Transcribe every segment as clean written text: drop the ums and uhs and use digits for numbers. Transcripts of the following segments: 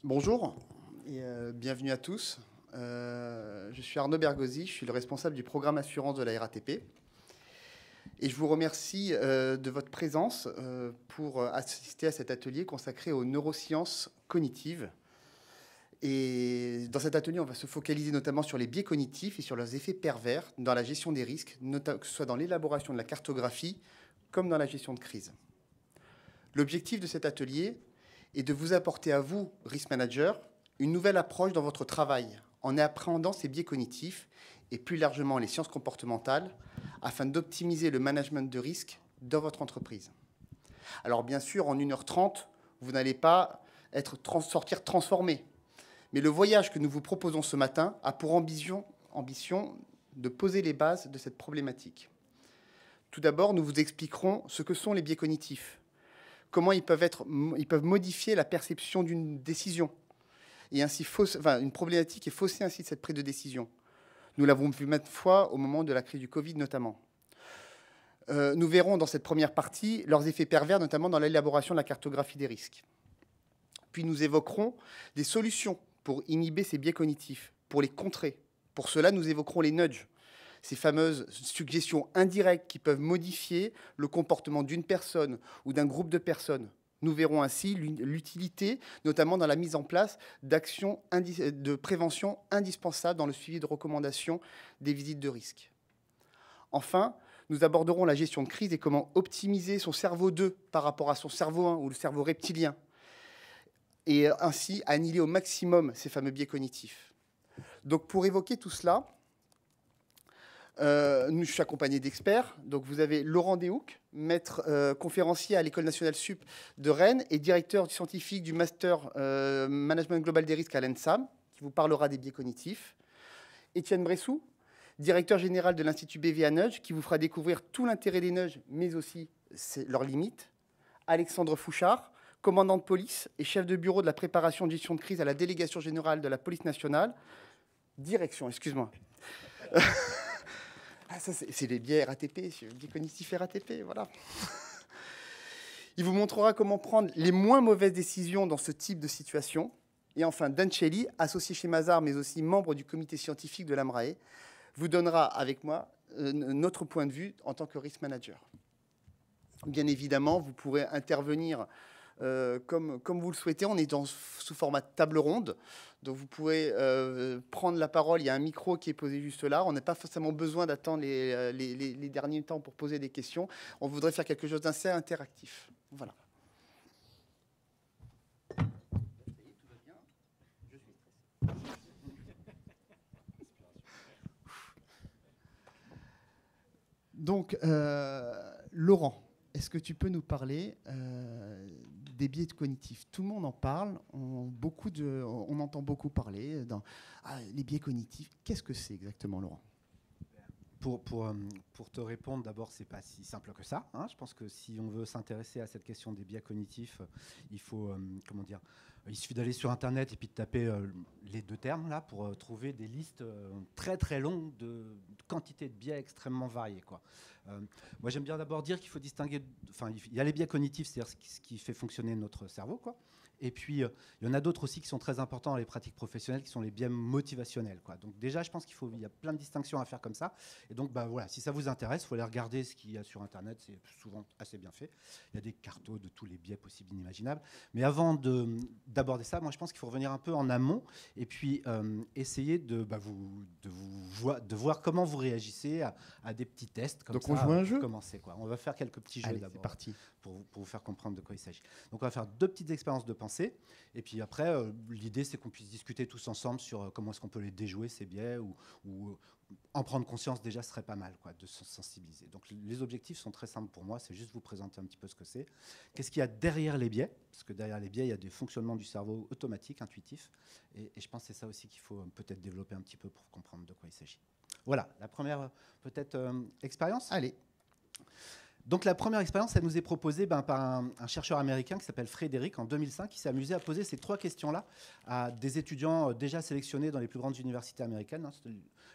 Bonjour et bienvenue à tous. Je suis Arnaud Bergozzi, je suis le responsable du programme assurance de la RATP. Et je vous remercie de votre présence pour assister à cet atelier consacré aux neurosciences cognitives. Et dans cet atelier, on va se focaliser notamment sur les biais cognitifs et sur leurs effets pervers dans la gestion des risques, que ce soit dans l'élaboration de la cartographie comme dans la gestion de crise. L'objectif de cet atelier est de vous apporter à vous, risk manager, une nouvelle approche dans votre travail en appréhendant ces biais cognitifs et plus largement les sciences comportementales afin d'optimiser le management de risque dans votre entreprise. Alors bien sûr, en 1h30, vous n'allez pas sortir transformé. Mais le voyage que nous vous proposons ce matin a pour ambition de poser les bases de cette problématique. Tout d'abord, nous vous expliquerons ce que sont les biais cognitifs, comment ils peuvent modifier la perception d'une décision, et ainsi une problématique est faussée ainsi de cette prise de décision. Nous l'avons vu maintes fois au moment de la crise du Covid notamment. Nous verrons dans cette première partie leurs effets pervers, notamment dans l'élaboration de la cartographie des risques. Puis nous évoquerons des solutions pour inhiber ces biais cognitifs, pour les contrer. Pour cela, nous évoquerons les nudges, ces fameuses suggestions indirectes qui peuvent modifier le comportement d'une personne ou d'un groupe de personnes. Nous verrons ainsi l'utilité, notamment dans la mise en place d'actions de prévention indispensables dans le suivi de recommandations des visites de risque. Enfin, nous aborderons la gestion de crise et comment optimiser son cerveau 2 par rapport à son cerveau 1 ou le cerveau reptilien, et ainsi annihiler au maximum ces fameux biais cognitifs. Donc pour évoquer tout cela, je suis accompagné d'experts. Donc vous avez Laurent Deshoucq, maître conférencier à l'École nationale sup de Rennes et directeur scientifique du Master Management Global des risques à l'ENSAM, qui vous parlera des biais cognitifs. Étienne Bressou, directeur général de l'Institut BVA Nudge, qui vous fera découvrir tout l'intérêt des nudges, mais aussi leurs limites. Alexandre Fouchard, commandant de police et chef de bureau de la préparation de gestion de crise à la délégation générale de la police nationale. Direction, excuse-moi. Ah, ça, c'est les biais RATP, les biais cognitifs RATP, voilà. Il vous montrera comment prendre les moins mauvaises décisions dans ce type de situation. Et enfin, Dan Shelley, associé chez Mazars, mais aussi membre du comité scientifique de l'AMRAE, vous donnera avec moi notre point de vue en tant que risk manager. Bien évidemment, vous pourrez intervenir comme vous le souhaitez. On est sous format de table ronde. Donc vous pouvez prendre la parole. Il y a un micro qui est posé juste là. On n'a pas forcément besoin d'attendre les derniers temps pour poser des questions. On voudrait faire quelque chose d'assez interactif. Voilà. Donc, Laurent, est-ce que tu peux nous parler des biais cognitifs? Tout le monde en parle, on entend beaucoup parler. Les biais cognitifs, qu'est-ce que c'est exactement, Laurent? Pour te répondre, d'abord, c'est pas si simple que ça. Je pense que si on veut s'intéresser à cette question des biais cognitifs, il faut, il suffit d'aller sur Internet et puis de taper les deux termes là pour trouver des listes très très longues de quantité de biais extrêmement variés, quoi. Moi, j'aime bien d'abord dire qu'il faut distinguer. Enfin, il y a les biais cognitifs, c'est-à-dire ce qui fait fonctionner notre cerveau, quoi. Et puis, il y en a d'autres aussi qui sont très importants dans les pratiques professionnelles, qui sont les biais motivationnels, quoi. Donc déjà, je pense il y a plein de distinctions à faire comme ça. Et donc, voilà, si ça vous intéresse, il faut aller regarder ce qu'il y a sur Internet. C'est souvent assez bien fait. Il y a des cartos de tous les biais possibles et inimaginables. Mais avant d'aborder ça, moi, je pense qu'il faut revenir un peu en amont et puis essayer de voir comment vous réagissez à des petits tests comme donc ça. On joue à un jeu. Commencer, quoi. On va faire quelques petits jeux d'abord. C'est parti. Pour vous faire comprendre de quoi il s'agit. Donc on va faire 2 petites expériences de pensée. Et puis après, l'idée, c'est qu'on puisse discuter tous ensemble sur comment est-ce qu'on peut les déjouer, ces biais, ou en prendre conscience déjà, ce serait pas mal, quoi, de se sensibiliser. Donc les objectifs sont très simples pour moi, c'est juste vous présenter un petit peu ce que c'est. Qu'est-ce qu'il y a derrière les biais? Parce que derrière les biais, il y a des fonctionnements du cerveau automatiques, intuitifs. Et je pense que c'est ça aussi qu'il faut peut-être développer un petit peu pour comprendre de quoi il s'agit. Voilà, la première peut-être expérience. Allez. Donc la première expérience, elle nous est proposée par un chercheur américain qui s'appelle Frédéric en 2005, qui s'est amusé à poser ces 3 questions-là à des étudiants déjà sélectionnés dans les plus grandes universités américaines.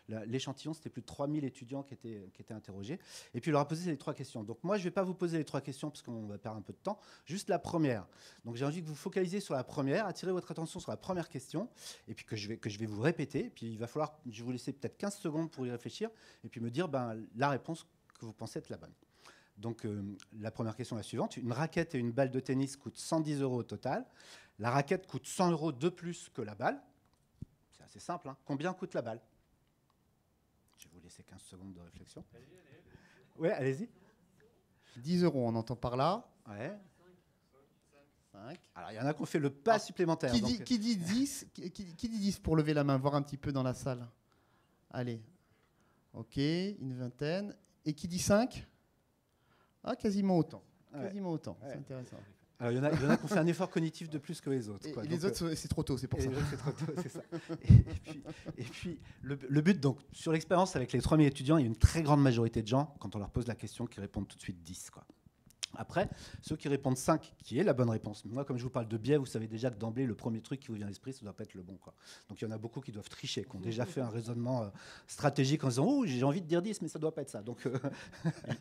L'échantillon, c'était plus de 3000 étudiants qui étaient interrogés. Et puis il leur a posé ces 3 questions. Donc moi, je ne vais pas vous poser les 3 questions parce qu'on va perdre un peu de temps, juste la première. Donc j'ai envie que vous focalisiez sur la première, attirez votre attention sur la première question, et puis que je vais vous répéter. Puis il va falloir, je vais vous laisser peut-être 15 secondes pour y réfléchir, et puis me dire la réponse que vous pensez être la bonne. Donc la première question est la suivante. Une raquette et une balle de tennis coûtent 110 € au total. La raquette coûte 100 € de plus que la balle. C'est assez simple. Hein. Combien coûte la balle? Je vais vous laisser 15 secondes de réflexion. Oui, allez-y. 10 €, on entend par là. Ouais. 5. Alors, il y en a qui ont fait le pas supplémentaire. Qui dit 10 qui dit 10 pour lever la main, voir un petit peu dans la salle? Allez. OK, une vingtaine. Et qui dit 5? Ah, quasiment autant. Quasiment autant. Ouais. C'est intéressant. Alors, il y en a qui ont fait un effort cognitif de plus que les autres. Et les autres, c'est trop tôt, c'est pour ça. Les autres, c'est trop tôt, c'est ça. Et puis le but, donc, sur l'expérience avec les 3000 étudiants, il y a une très grande majorité de gens, quand on leur pose la question, qui répondent tout de suite 10, quoi. Après, ceux qui répondent 5, qui est la bonne réponse. Moi, comme je vous parle de biais, vous savez déjà que d'emblée, le premier truc qui vous vient à l'esprit, ça ne doit pas être le bon, quoi. Donc, il y en a beaucoup qui doivent tricher, qui ont déjà fait un raisonnement stratégique en disant « Oh, j'ai envie de dire 10, mais ça ne doit pas être ça. » Donc,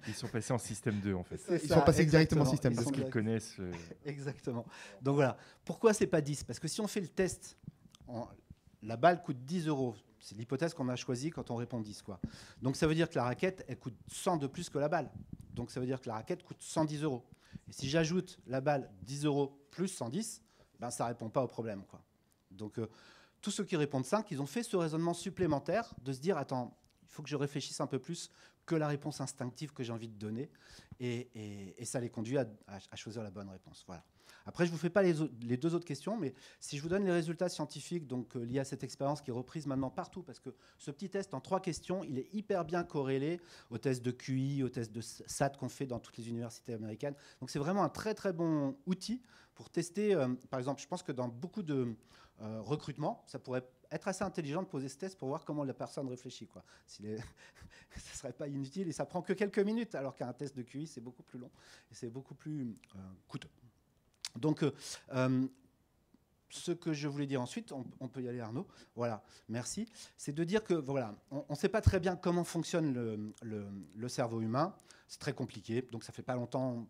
Ils sont passés en système 2, en fait. Ils sont passés directement en système 2. Parce qu'ils connaissent... Exactement. Donc, voilà. Pourquoi ce n'est pas 10? Parce que si on fait le test, la balle coûte 10 €. C'est l'hypothèse qu'on a choisie quand on répond 10, quoi. Donc, ça veut dire que la raquette, elle coûte 100 de plus que la balle. Donc, ça veut dire que la raquette coûte 110 €. Et si j'ajoute la balle 10 € plus 110, ça ne répond pas au problème, quoi. Donc, tous ceux qui répondent 5, ils ont fait ce raisonnement supplémentaire de se dire, attends, il faut que je réfléchisse un peu plus que la réponse instinctive que j'ai envie de donner. Et ça les conduit à choisir la bonne réponse. Voilà. Après, je ne vous fais pas les 2 autres questions, mais si je vous donne les résultats scientifiques liés à cette expérience qui est reprise maintenant partout, parce que ce petit test en 3 questions, il est hyper bien corrélé au test de QI, au test de SAT qu'on fait dans toutes les universités américaines. Donc c'est vraiment un très très bon outil pour tester. Par exemple, je pense que dans beaucoup de recrutements, ça pourrait être assez intelligent de poser ce test pour voir comment la personne réfléchit, quoi. Ça ne serait pas inutile et ça prend que quelques minutes, alors qu'un test de QI, c'est beaucoup plus long et c'est beaucoup plus coûteux. Donc, ce que je voulais dire ensuite, on peut y aller, Arnaud, voilà, merci, c'est de dire que, voilà, on ne sait pas très bien comment fonctionne le cerveau humain, c'est très compliqué, donc ça fait pas longtemps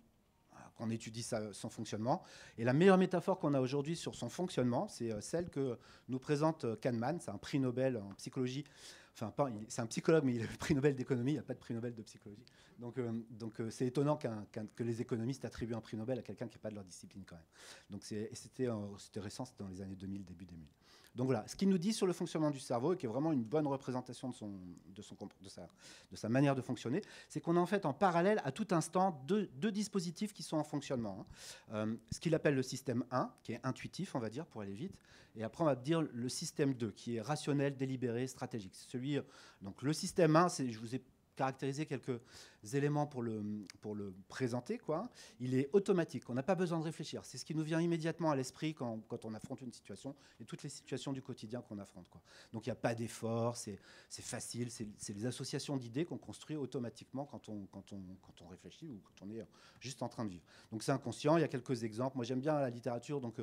qu'on étudie son fonctionnement. Et la meilleure métaphore qu'on a aujourd'hui sur son fonctionnement, c'est celle que nous présente Kahneman, c'est un prix Nobel en psychologie. Enfin, c'est un psychologue, mais il a le prix Nobel d'économie, il n'y a pas de prix Nobel de psychologie. Donc c'est étonnant que les économistes attribuent un prix Nobel à quelqu'un qui n'est pas de leur discipline quand même. Donc c'était récent, c'était dans les années 2000, début 2000. Donc voilà, ce qu'il nous dit sur le fonctionnement du cerveau, et qui est vraiment une bonne représentation de sa manière de fonctionner, c'est qu'on a en fait en parallèle à tout instant deux dispositifs qui sont en fonctionnement. Ce qu'il appelle le système 1, qui est intuitif, on va dire, pour aller vite, et après on va dire le système 2, qui est rationnel, délibéré, stratégique. Donc le système 1, je vous ai caractérisé quelques éléments pour le présenter, quoi. Il est automatique, on n'a pas besoin de réfléchir. C'est ce qui nous vient immédiatement à l'esprit quand on affronte une situation et toutes les situations du quotidien qu'on affronte, quoi. Donc il n'y a pas d'effort, c'est facile, c'est les associations d'idées qu'on construit automatiquement quand on réfléchit ou quand on est juste en train de vivre. Donc c'est inconscient, il y a quelques exemples. Moi j'aime bien la littérature, donc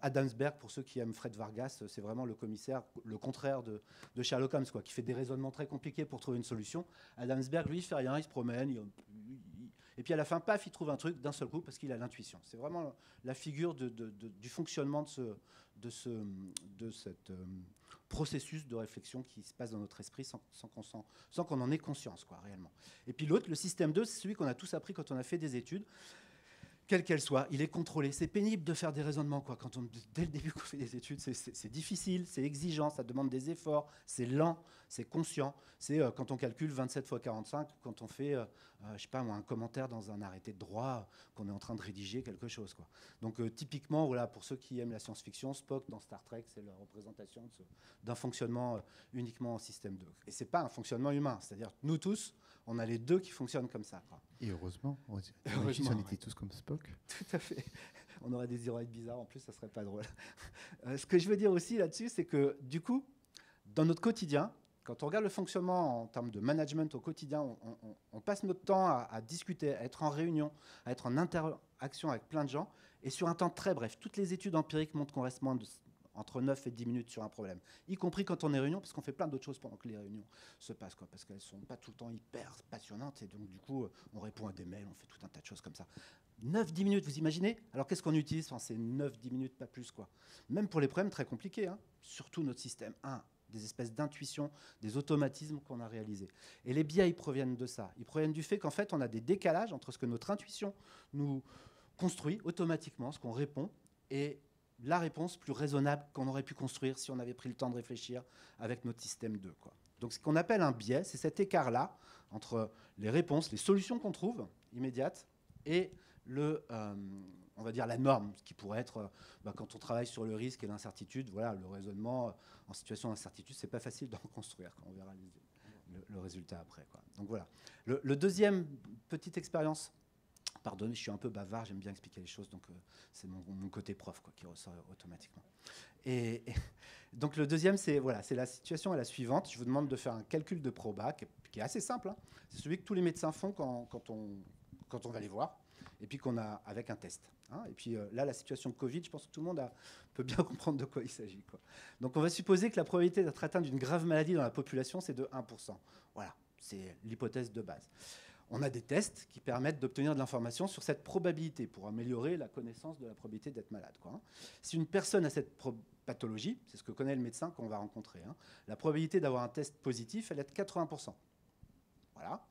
Adamsberg, pour ceux qui aiment Fred Vargas, c'est vraiment le commissaire, le contraire de Sherlock Holmes, quoi, qui fait des raisonnements très compliqués pour trouver une solution. Adamsberg, lui, il fait rien, il se promène, et puis à la fin, paf, il trouve un truc d'un seul coup parce qu'il a l'intuition. C'est vraiment la figure du fonctionnement de ce processus de réflexion qui se passe dans notre esprit sans qu'on en ait conscience, quoi, réellement. Et puis l'autre, le système 2, c'est celui qu'on a tous appris quand on a fait des études. Quelle qu'elle soit, il est contrôlé. C'est pénible de faire des raisonnements, quoi. Dès le début qu'on fait des études, c'est difficile, c'est exigeant, ça demande des efforts, c'est lent, c'est conscient. C'est quand on calcule 27 fois 45, quand on fait, je sais pas moi, un commentaire dans un arrêté de droit, qu'on est en train de rédiger quelque chose, quoi. Donc typiquement, voilà, pour ceux qui aiment la science-fiction, Spock dans Star Trek, c'est la représentation d'un fonctionnement uniquement en système 2. Et c'est pas un fonctionnement humain, c'est-à-dire nous tous, on a les deux qui fonctionnent comme ça, quoi. Et heureusement, on était tous comme Spock. Tout à fait. On aurait des oreilles bizarres, en plus, ça serait pas drôle. Ce que je veux dire aussi là-dessus, c'est que du coup, dans notre quotidien, Quand on regarde le fonctionnement en termes de management au quotidien, on passe notre temps à discuter, à être en réunion, à être en interaction avec plein de gens, et sur un temps très bref. Toutes les études empiriques montrent qu'on reste entre 9 et 10 minutes sur un problème, y compris quand on est en réunion, parce qu'on fait plein d'autres choses pendant que les réunions se passent, quoi, parce qu'elles ne sont pas tout le temps hyper passionnantes, et donc du coup, on répond à des mails, on fait tout un tas de choses comme ça. 9-10 minutes, vous imaginez? Alors qu'est-ce qu'on utilise? Enfin, c'est 9-10 minutes, pas plus, quoi. Même pour les problèmes très compliqués, hein. Surtout notre système 1. Des espèces d'intuitions, des automatismes qu'on a réalisés. Et les biais, ils proviennent de ça. Ils proviennent du fait qu'en fait, on a des décalages entre ce que notre intuition nous construit automatiquement, ce qu'on répond, et la réponse plus raisonnable qu'on aurait pu construire si on avait pris le temps de réfléchir avec notre système 2, quoi. Donc ce qu'on appelle un biais, c'est cet écart-là entre les réponses, les solutions qu'on trouve immédiates, et on va dire la norme, ce qui pourrait être, quand on travaille sur le risque et l'incertitude, voilà, le raisonnement en situation d'incertitude, c'est pas facile d'en construire, quand on verra le résultat après, quoi. Donc voilà. Le deuxième petite expérience, pardonnez, je suis un peu bavard, j'aime bien expliquer les choses, donc c'est mon côté prof, quoi, qui ressort automatiquement. Et donc le deuxième, c'est la situation est la suivante. Je vous demande de faire un calcul de proba qui est assez simple, hein. C'est celui que tous les médecins font quand on va les voir, et puis qu'on a avec un test, hein. Et puis là, la situation de Covid, je pense que tout le monde peut bien comprendre de quoi il s'agit, quoi. Donc on va supposer que la probabilité d'être atteint d'une grave maladie dans la population, c'est de 1%. Voilà, c'est l'hypothèse de base. On a des tests qui permettent d'obtenir de l'information sur cette probabilité pour améliorer la connaissance de la probabilité d'être malade, quoi. Si une personne a cette pathologie, c'est ce que connaît le médecin qu'on va rencontrer, hein, la probabilité d'avoir un test positif, elle est de 80%. Voilà.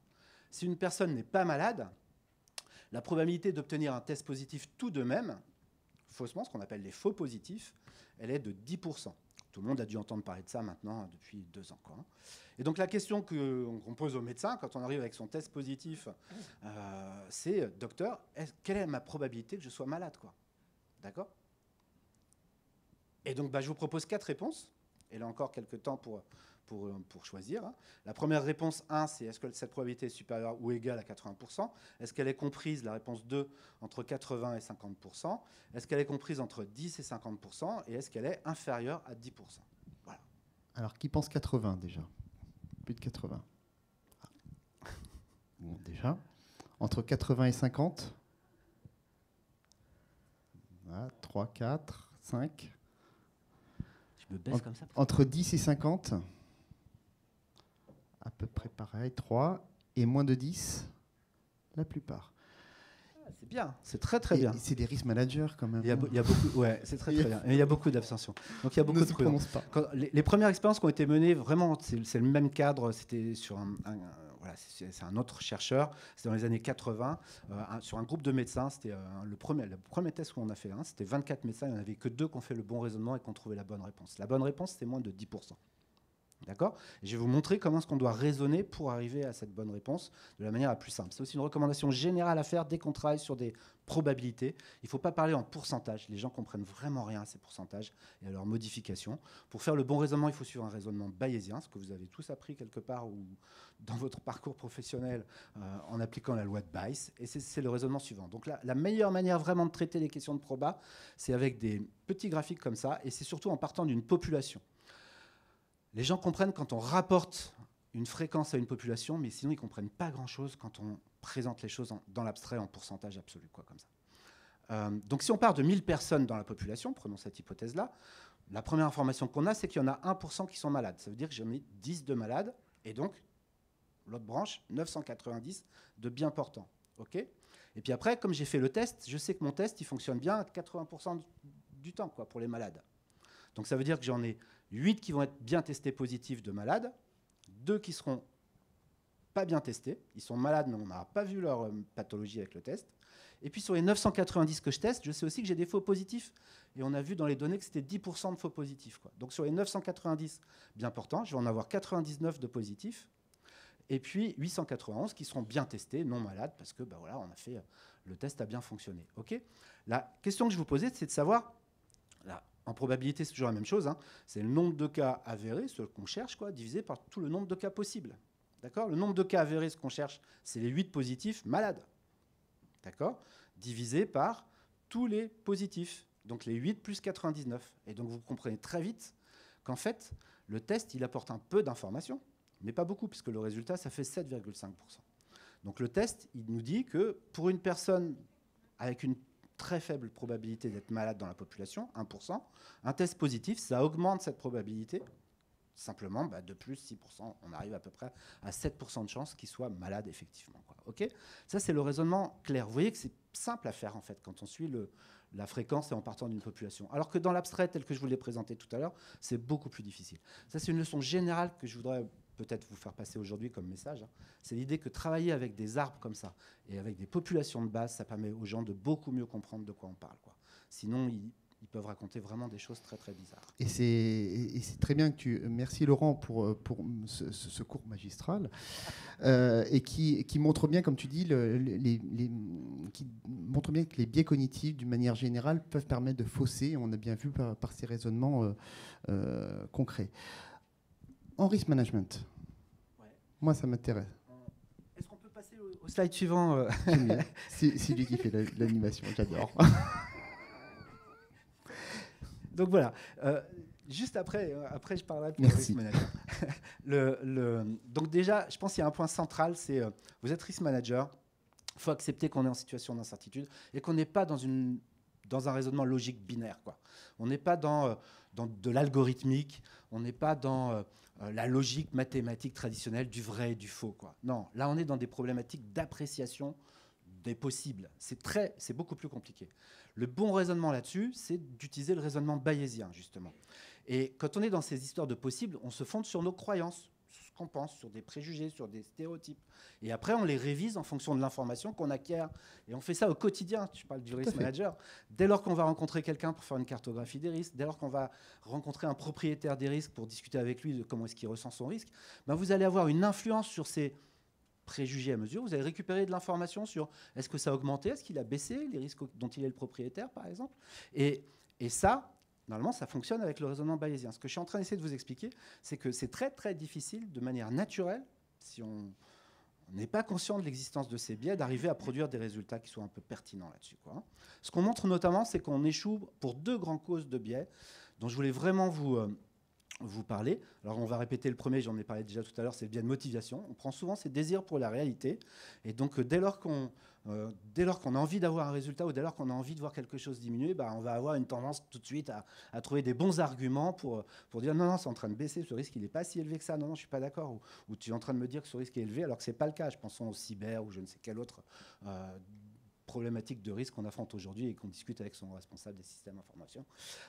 Si une personne n'est pas malade, la probabilité d'obtenir un test positif tout de même, faussement, ce qu'on appelle les faux positifs, elle est de 10%. Tout le monde a dû entendre parler de ça maintenant depuis 2 ans, quoi. Et donc la question qu'on pose au médecin quand on arrive avec son test positif, c'est « Docteur, quelle est ma probabilité que je sois malade, quoi ?» D'accord? Et donc je vous propose 4 réponses. Et là encore, quelques temps pour choisir, hein. La première réponse 1, c'est est-ce que cette probabilité est supérieure ou égale à 80%? Est-ce qu'elle est comprise, la réponse 2, entre 80 et 50%? Est-ce qu'elle est comprise entre 10 et 50%? Et est-ce qu'elle est inférieure à 10%? Voilà. Alors, qui pense 80 déjà? Plus de 80. Ah. Bon, déjà. Entre 80 et 50? Voilà, 3, 4, 5. Je me baisse comme ça. Entre 10 et 50? À peu près pareil, 3. Et moins de 10? La plupart. C'est bien, c'est très très bien. C'est des risk managers quand même. Il y a beaucoup, ouais, c'est très très bien. Et il y a beaucoup d'abstention. Donc il y a beaucoup de prudence. Les premières expériences qui ont été menées, vraiment, c'est le même cadre. C'était sur c'est un autre chercheur. C'était dans les années 80, sur un groupe de médecins. C'était le premier test qu'on a fait. Hein, c'était 24 médecins. Il n'y en avait que 2 qui ont fait le bon raisonnement et qui ont trouvé la bonne réponse. La bonne réponse, c'était moins de 10%. D'accord? Je vais vous montrer comment est-ce qu'on doit raisonner pour arriver à cette bonne réponse de la manière la plus simple. C'est aussi une recommandation générale à faire dès qu'on travaille sur des probabilités. Il ne faut pas parler en pourcentage. Les gens ne comprennent vraiment rien à ces pourcentages et à leurs modifications. Pour faire le bon raisonnement, il faut suivre un raisonnement bayésien, ce que vous avez tous appris quelque part ou dans votre parcours professionnel en appliquant la loi de Bayes. Et c'est le raisonnement suivant. Donc la meilleure manière vraiment de traiter les questions de proba, c'est avec des petits graphiques comme ça, et c'est surtout en partant d'une population. Les gens comprennent quand on rapporte une fréquence à une population, mais sinon ils ne comprennent pas grand-chose quand on présente les choses dans l'abstrait en pourcentage absolu, quoi, comme ça. Donc si on part de 1000 personnes dans la population, prenons cette hypothèse-là, la première information qu'on a, c'est qu'il y en a 1% qui sont malades. Ça veut dire que j'en ai 10 de malades, et donc, l'autre branche, 990 de bien portants. Okay ? Et puis après, comme j'ai fait le test, je sais que mon test, il fonctionne bien à 80% du temps, quoi, pour les malades. Donc ça veut dire que j'en ai 8 qui vont être bien testés positifs de malades, 2 qui seront pas bien testés. Ils sont malades, mais on n'aura pas vu leur pathologie avec le test. Et puis sur les 990 que je teste, je sais aussi que j'ai des faux positifs. Et on a vu dans les données que c'était 10% de faux positifs, quoi. Donc sur les 990 bien portants, je vais en avoir 99 de positifs. Et puis 891 qui seront bien testés, non malades, parce que voilà, on a fait, le test a bien fonctionné. Okay ? La question que je vous posais, c'est de savoir... En probabilité, c'est toujours la même chose, hein. C'est le nombre de cas avérés, ce qu'on cherche, quoi, divisé par tout le nombre de cas possibles. D'accord ? Le nombre de cas avérés, ce qu'on cherche, c'est les 8 positifs malades. D'accord ? Divisé par tous les positifs. Donc les 8 plus 99. Et donc vous comprenez très vite qu'en fait, Le test, il apporte un peu d'informations, mais pas beaucoup, puisque le résultat, ça fait 7,5%. Donc le test, il nous dit que pour une personne avec une très faible probabilité d'être malade dans la population, 1%, un test positif, ça augmente cette probabilité. Simplement, de plus 6%, on arrive à peu près à 7% de chances qu'il soit malade effectivement, quoi. Okay, ça, c'est le raisonnement clair. Vous voyez que c'est simple à faire, en fait, quand on suit la fréquence et en partant d'une population. Alors que dans l'abstrait, tel que je vous l'ai présenté tout à l'heure, c'est beaucoup plus difficile. Ça, c'est une leçon générale que je voudrais peut-être vous faire passer aujourd'hui comme message. C'est l'idée que travailler avec des arbres comme ça et avec des populations de base, ça permet aux gens de beaucoup mieux comprendre de quoi on parle, quoi. Sinon, ils peuvent raconter vraiment des choses très, très bizarres. Et c'est très bien que tu... Merci Laurent pour ce cours magistral et qui montre bien, comme tu dis, qui montre bien que les biais cognitifs, d'une manière générale, peuvent permettre de fausser. On a bien vu par ces raisonnements concrets. En risk management, ouais. Moi, ça m'intéresse. Est-ce qu'on peut passer au slide suivant C'est lui qui fait l'animation, j'adore. Donc voilà, juste après je parlerai de risk manager. Donc déjà, je pense qu'il y a un point central, c'est vous êtes risk manager, il faut accepter qu'on est en situation d'incertitude et qu'on n'est pas dans un raisonnement logique binaire, quoi. On n'est pas dans de l'algorithmique, on n'est pas dans la logique mathématique traditionnelle du vrai et du faux, quoi. Non, là on est dans des problématiques d'appréciation des possibles. C'est beaucoup plus compliqué. Le bon raisonnement là-dessus, c'est d'utiliser le raisonnement bayésien, justement. Et quand on est dans ces histoires de possibles, on se fonde sur nos croyances, sur ce qu'on pense, sur des préjugés, sur des stéréotypes. Et après, on les révise en fonction de l'information qu'on acquiert. Et on fait ça au quotidien. Tu parles du risk manager. Dès lors qu'on va rencontrer quelqu'un pour faire une cartographie des risques, dès lors qu'on va rencontrer un propriétaire des risques pour discuter avec lui de comment est-ce qu'il ressent son risque, vous allez avoir une influence sur ces préjugés à mesure, vous allez récupérer de l'information sur est-ce que ça a augmenté, est-ce qu'il a baissé, les risques dont il est le propriétaire, par exemple. Et ça, normalement, ça fonctionne avec le raisonnement bayésien. Ce que je suis en train d'essayer de vous expliquer, c'est que c'est très, très difficile, de manière naturelle, si on n'est pas conscient de l'existence de ces biais, d'arriver à produire des résultats qui soient un peu pertinents là-dessus, quoi. Ce qu'on montre notamment, c'est qu'on échoue pour 2 grandes causes de biais, dont je voulais vraiment vous parler. Alors on va répéter le premier, j'en ai parlé déjà tout à l'heure, c'est le biais de motivation. On prend souvent ses désirs pour la réalité. Et donc dès lors qu'on a envie d'avoir un résultat ou dès lors qu'on a envie de voir quelque chose diminuer, on va avoir une tendance tout de suite à trouver des bons arguments pour dire non, c'est en train de baisser, ce risque il n'est pas si élevé que ça, non, je ne suis pas d'accord. Ou tu es en train de me dire que ce risque est élevé alors que ce n'est pas le cas. Je pense au cyber ou je ne sais quel autre problématique de risque qu'on affronte aujourd'hui et qu'on discute avec son responsable des systèmes d'information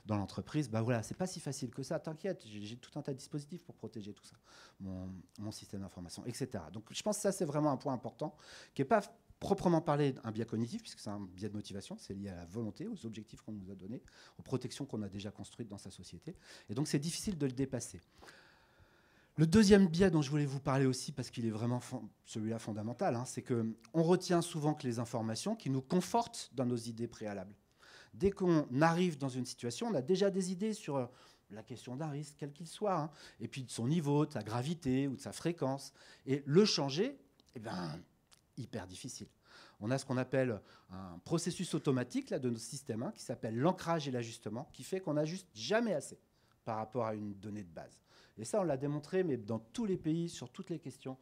dans l'entreprise, voilà, c'est pas si facile que ça, t'inquiète, j'ai tout un tas de dispositifs pour protéger tout ça, mon système d'information, etc. Donc je pense que ça, c'est vraiment un point important, qui n'est pas proprement parlé d'un biais cognitif, puisque c'est un biais de motivation, c'est lié à la volonté, aux objectifs qu'on nous a donnés, aux protections qu'on a déjà construites dans sa société, et donc c'est difficile de le dépasser. Le deuxième biais dont je voulais vous parler aussi, parce qu'il est vraiment celui-là fondamental, c'est qu'on retient souvent que les informations qui nous confortent dans nos idées préalables. Dès qu'on arrive dans une situation, on a déjà des idées sur la question d'un risque, quel qu'il soit, et puis de son niveau, de sa gravité ou de sa fréquence. Et le changer, hyper difficile. On a ce qu'on appelle un processus automatique là, de nos systèmes qui s'appelle l'ancrage et l'ajustement, qui fait qu'on n'ajuste jamais assez par rapport à une donnée de base. Et ça, on l'a démontré, mais dans tous les pays, sur toutes les questions.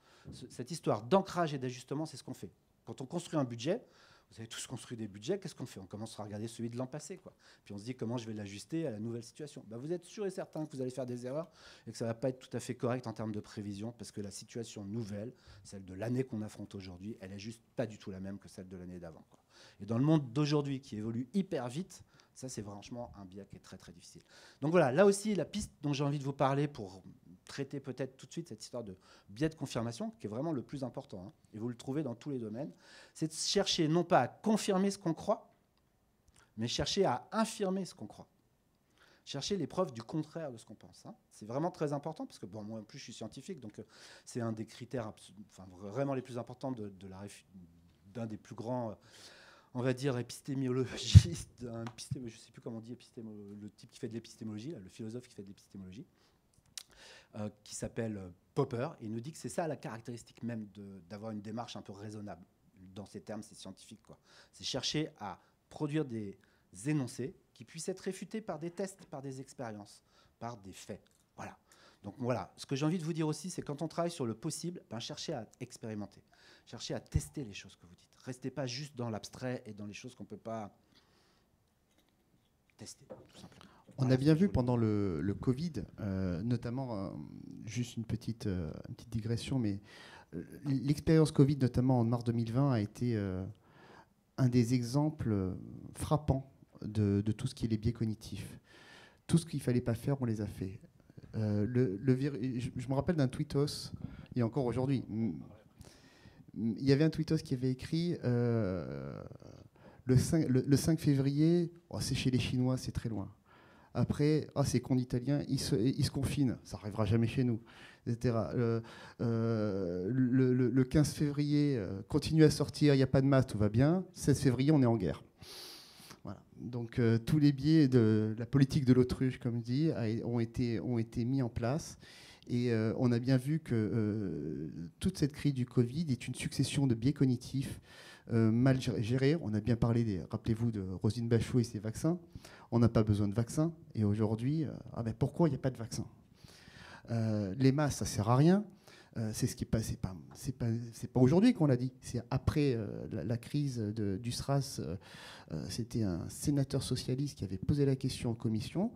Cette histoire d'ancrage et d'ajustement, c'est ce qu'on fait. Quand on construit un budget, vous avez tous construit des budgets, qu'est-ce qu'on fait? On commence à regarder celui de l'an passé, quoi. Puis on se dit comment je vais l'ajuster à la nouvelle situation. Vous êtes sûr et certain que vous allez faire des erreurs et que ça ne va pas être tout à fait correct en termes de prévision, parce que la situation nouvelle, celle de l'année qu'on affronte aujourd'hui, elle n'est juste pas du tout la même que celle de l'année d'avant, quoi. Et dans le monde d'aujourd'hui, qui évolue hyper vite, ça, c'est franchement un biais qui est très, très difficile. Donc voilà, là aussi, la piste dont j'ai envie de vous parler pour traiter peut-être tout de suite cette histoire de biais de confirmation, qui est vraiment le plus important, et vous le trouvez dans tous les domaines, c'est de chercher non pas à confirmer ce qu'on croit, mais chercher à infirmer ce qu'on croit. Chercher les preuves du contraire de ce qu'on pense. C'est vraiment très important, parce que moi en plus, je suis scientifique, donc c'est un des critères vraiment les plus importants d'un des plus grands... on va dire épistémologiste, je ne sais plus comment on dit, le type qui fait de l'épistémologie, le philosophe qui fait de l'épistémologie, qui s'appelle Popper. Et il nous dit que c'est ça la caractéristique même d'avoir une démarche un peu raisonnable. Dans ces termes, c'est scientifique, quoi. C'est chercher à produire des énoncés qui puissent être réfutés par des tests, par des expériences, par des faits. Voilà. Donc voilà, ce que j'ai envie de vous dire aussi, c'est quand on travaille sur le possible, cherchez à expérimenter, cherchez à tester les choses que vous dites. Restez pas juste dans l'abstrait et dans les choses qu'on ne peut pas tester, tout simplement. On a bien vu pendant le Covid, notamment, juste une petite digression, mais l'expérience Covid, notamment en mars 2020, a été un des exemples frappants de tout ce qui est les biais cognitifs. Tout ce qu'il ne fallait pas faire, on les a fait. Je me rappelle d'un tweetos, et encore aujourd'hui, il y avait un tweetos qui avait écrit le 5 février, oh, c'est chez les Chinois, c'est très loin. Après, c'est con d'Italiens, ils se confinent, ça n'arrivera jamais chez nous, etc. Le 15 février, continue à sortir, il n'y a pas de masque, tout va bien. 16 février, on est en guerre. Voilà. Donc tous les biais de la politique de l'autruche, comme dit, ont été mis en place. Et on a bien vu que toute cette crise du Covid est une succession de biais cognitifs mal gérés. On a bien parlé, rappelez-vous, de Roselyne Bachot et ses vaccins. On n'a pas besoin de vaccins. Et aujourd'hui, pourquoi il n'y a pas de vaccin? Les masques, ça ne sert à rien. C'est ce qui est c'est pas aujourd'hui qu'on l'a dit. C'est après la crise du SRAS. C'était un sénateur socialiste qui avait posé la question en commission.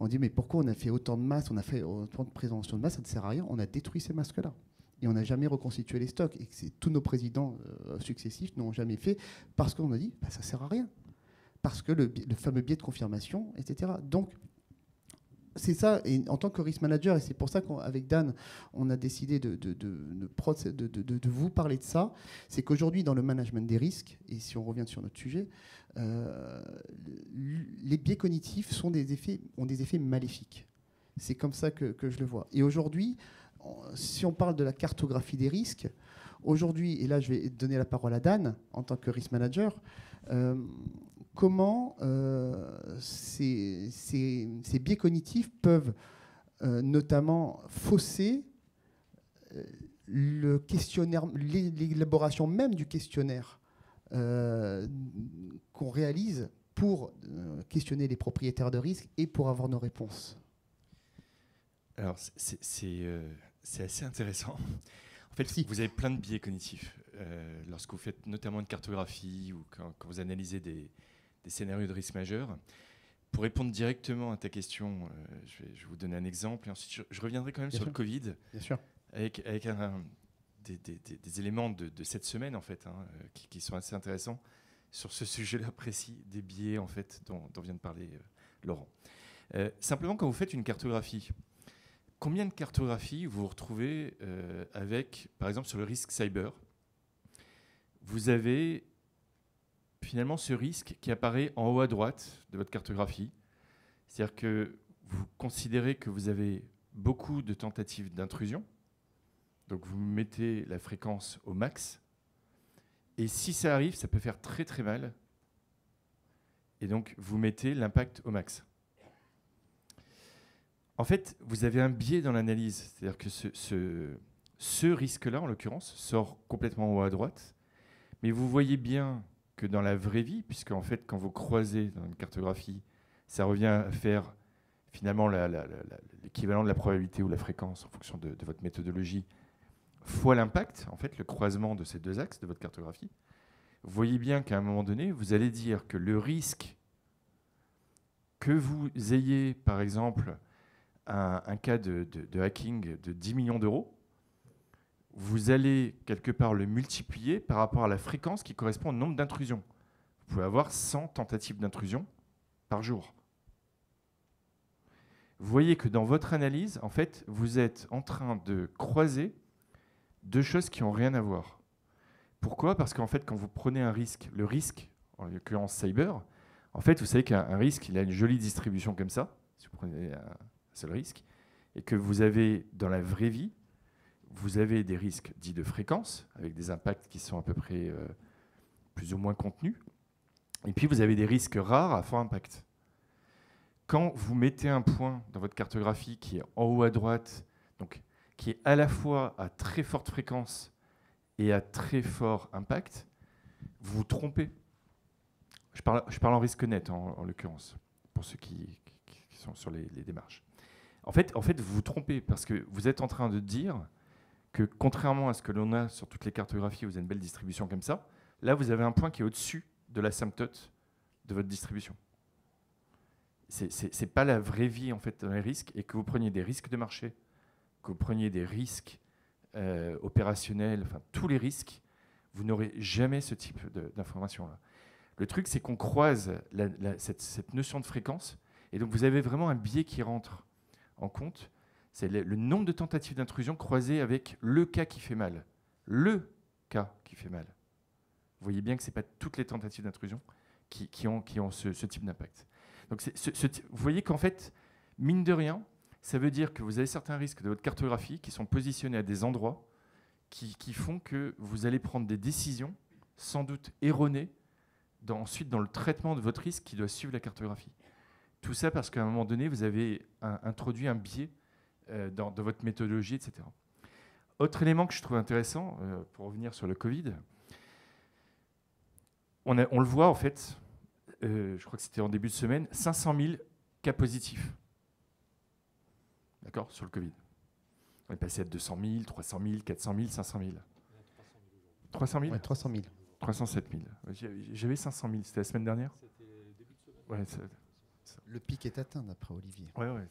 On dit, mais pourquoi on a fait autant de masques, on a fait autant de prévention de masques, ça ne sert à rien. On a détruit ces masques-là. Et on n'a jamais reconstitué les stocks. Et tous nos présidents successifs n'ont jamais fait parce qu'on a dit, ça ne sert à rien. Parce que le fameux biais de confirmation, etc. Donc, c'est ça, et en tant que risk manager, et c'est pour ça qu'avec Dan, on a décidé de vous parler de ça, c'est qu'aujourd'hui, dans le management des risques, et si on revient sur notre sujet, les biais cognitifs ont des effets maléfiques. C'est comme ça que je le vois. Et aujourd'hui, si on parle de la cartographie des risques, aujourd'hui, et là je vais donner la parole à Dan, en tant que risk manager, comment ces biais cognitifs peuvent notamment fausser le questionnaire, l'élaboration même du questionnaire qu'on réalise pour questionner les propriétaires de risques et pour avoir nos réponses. Alors, c'est assez intéressant. En fait, vous avez plein de biais cognitifs. Lorsque vous faites notamment une cartographie ou quand vous analysez des scénarios de risque majeur. Pour répondre directement à ta question, je vais vous donner un exemple. Et ensuite, je reviendrai quand même sur le Covid. Bien sûr. Avec des éléments de cette semaine, en fait, qui sont assez intéressants sur ce sujet-là précis, des biais, en fait, dont vient de parler Laurent. Simplement, quand vous faites une cartographie, combien de cartographies vous retrouvez avec, par exemple, sur le risque cyber, vous avez finalement ce risque qui apparaît en haut à droite de votre cartographie. C'est-à-dire que vous considérez que vous avez beaucoup de tentatives d'intrusion. Donc vous mettez la fréquence au max. Et si ça arrive, ça peut faire très très mal. Et donc vous mettez l'impact au max. En fait, vous avez un biais dans l'analyse. C'est-à-dire que ce risque-là, en l'occurrence, sort complètement en haut à droite. Mais vous voyez bien que dans la vraie vie, puisque en fait, quand vous croisez dans une cartographie, ça revient à faire finalement l'équivalent de la probabilité ou la fréquence en fonction de votre méthodologie, fois l'impact, en fait, le croisement de ces deux axes de votre cartographie. Vous voyez bien qu'à un moment donné, vous allez dire que le risque que vous ayez, par exemple, un cas de hacking de 10 millions d'euros, vous allez quelque part le multiplier par rapport à la fréquence qui correspond au nombre d'intrusions. Vous pouvez avoir 100 tentatives d'intrusion par jour. Vous voyez que dans votre analyse, en fait, vous êtes en train de croiser deux choses qui n'ont rien à voir. Pourquoi ? Parce qu'en fait, quand vous prenez un risque, le risque, en l'occurrence cyber, en fait, vous savez qu'un risque, il a une jolie distribution comme ça, si vous prenez un seul risque, et que vous avez, dans la vraie vie, vous avez des risques dits de fréquence, avec des impacts qui sont à peu près plus ou moins contenus. Et puis, vous avez des risques rares à fort impact. Quand vous mettez un point dans votre cartographie qui est en haut à droite, donc qui est à la fois à très forte fréquence et à très fort impact, vous vous trompez. Je parle en risque net, en l'occurrence, pour ceux qui sont sur les démarches. En fait, vous vous trompez parce que vous êtes en train de dire que contrairement à ce que l'on a sur toutes les cartographies, vous avez une belle distribution comme ça, là, vous avez un point qui est au-dessus de l'asymptote de votre distribution. C'est pas la vraie vie, en fait, dans les risques, et que vous preniez des risques de marché, que vous preniez des risques opérationnels, enfin, tous les risques, vous n'aurez jamais ce type d'information-là. Le truc, c'est qu'on croise cette notion de fréquence, et donc vous avez vraiment un biais qui rentre en compte, c'est le nombre de tentatives d'intrusion croisées avec le cas qui fait mal. Le cas qui fait mal. Vous voyez bien que ce n'est pas toutes les tentatives d'intrusion qui ont ce type d'impact. Donc vous voyez qu'en fait, mine de rien, ça veut dire que vous avez certains risques de votre cartographie qui sont positionnés à des endroits qui font que vous allez prendre des décisions sans doute erronées ensuite dans le traitement de votre risque qui doit suivre la cartographie. Tout ça parce qu'à un moment donné, vous avez introduit un biais dans votre méthodologie, etc. Autre élément que je trouve intéressant, pour revenir sur le Covid, on le voit en fait, je crois que c'était en début de semaine, 500 000 cas positifs. D'accord, sur le Covid. On est passé à 200 000, 300 000, 400 000, 500 000. 300 000 Ouais, 300 000. 307 000. J'avais 500 000, c'était la semaine dernière. C'était début de semaine. Ouais, Le pic est atteint, d'après Olivier. ouais,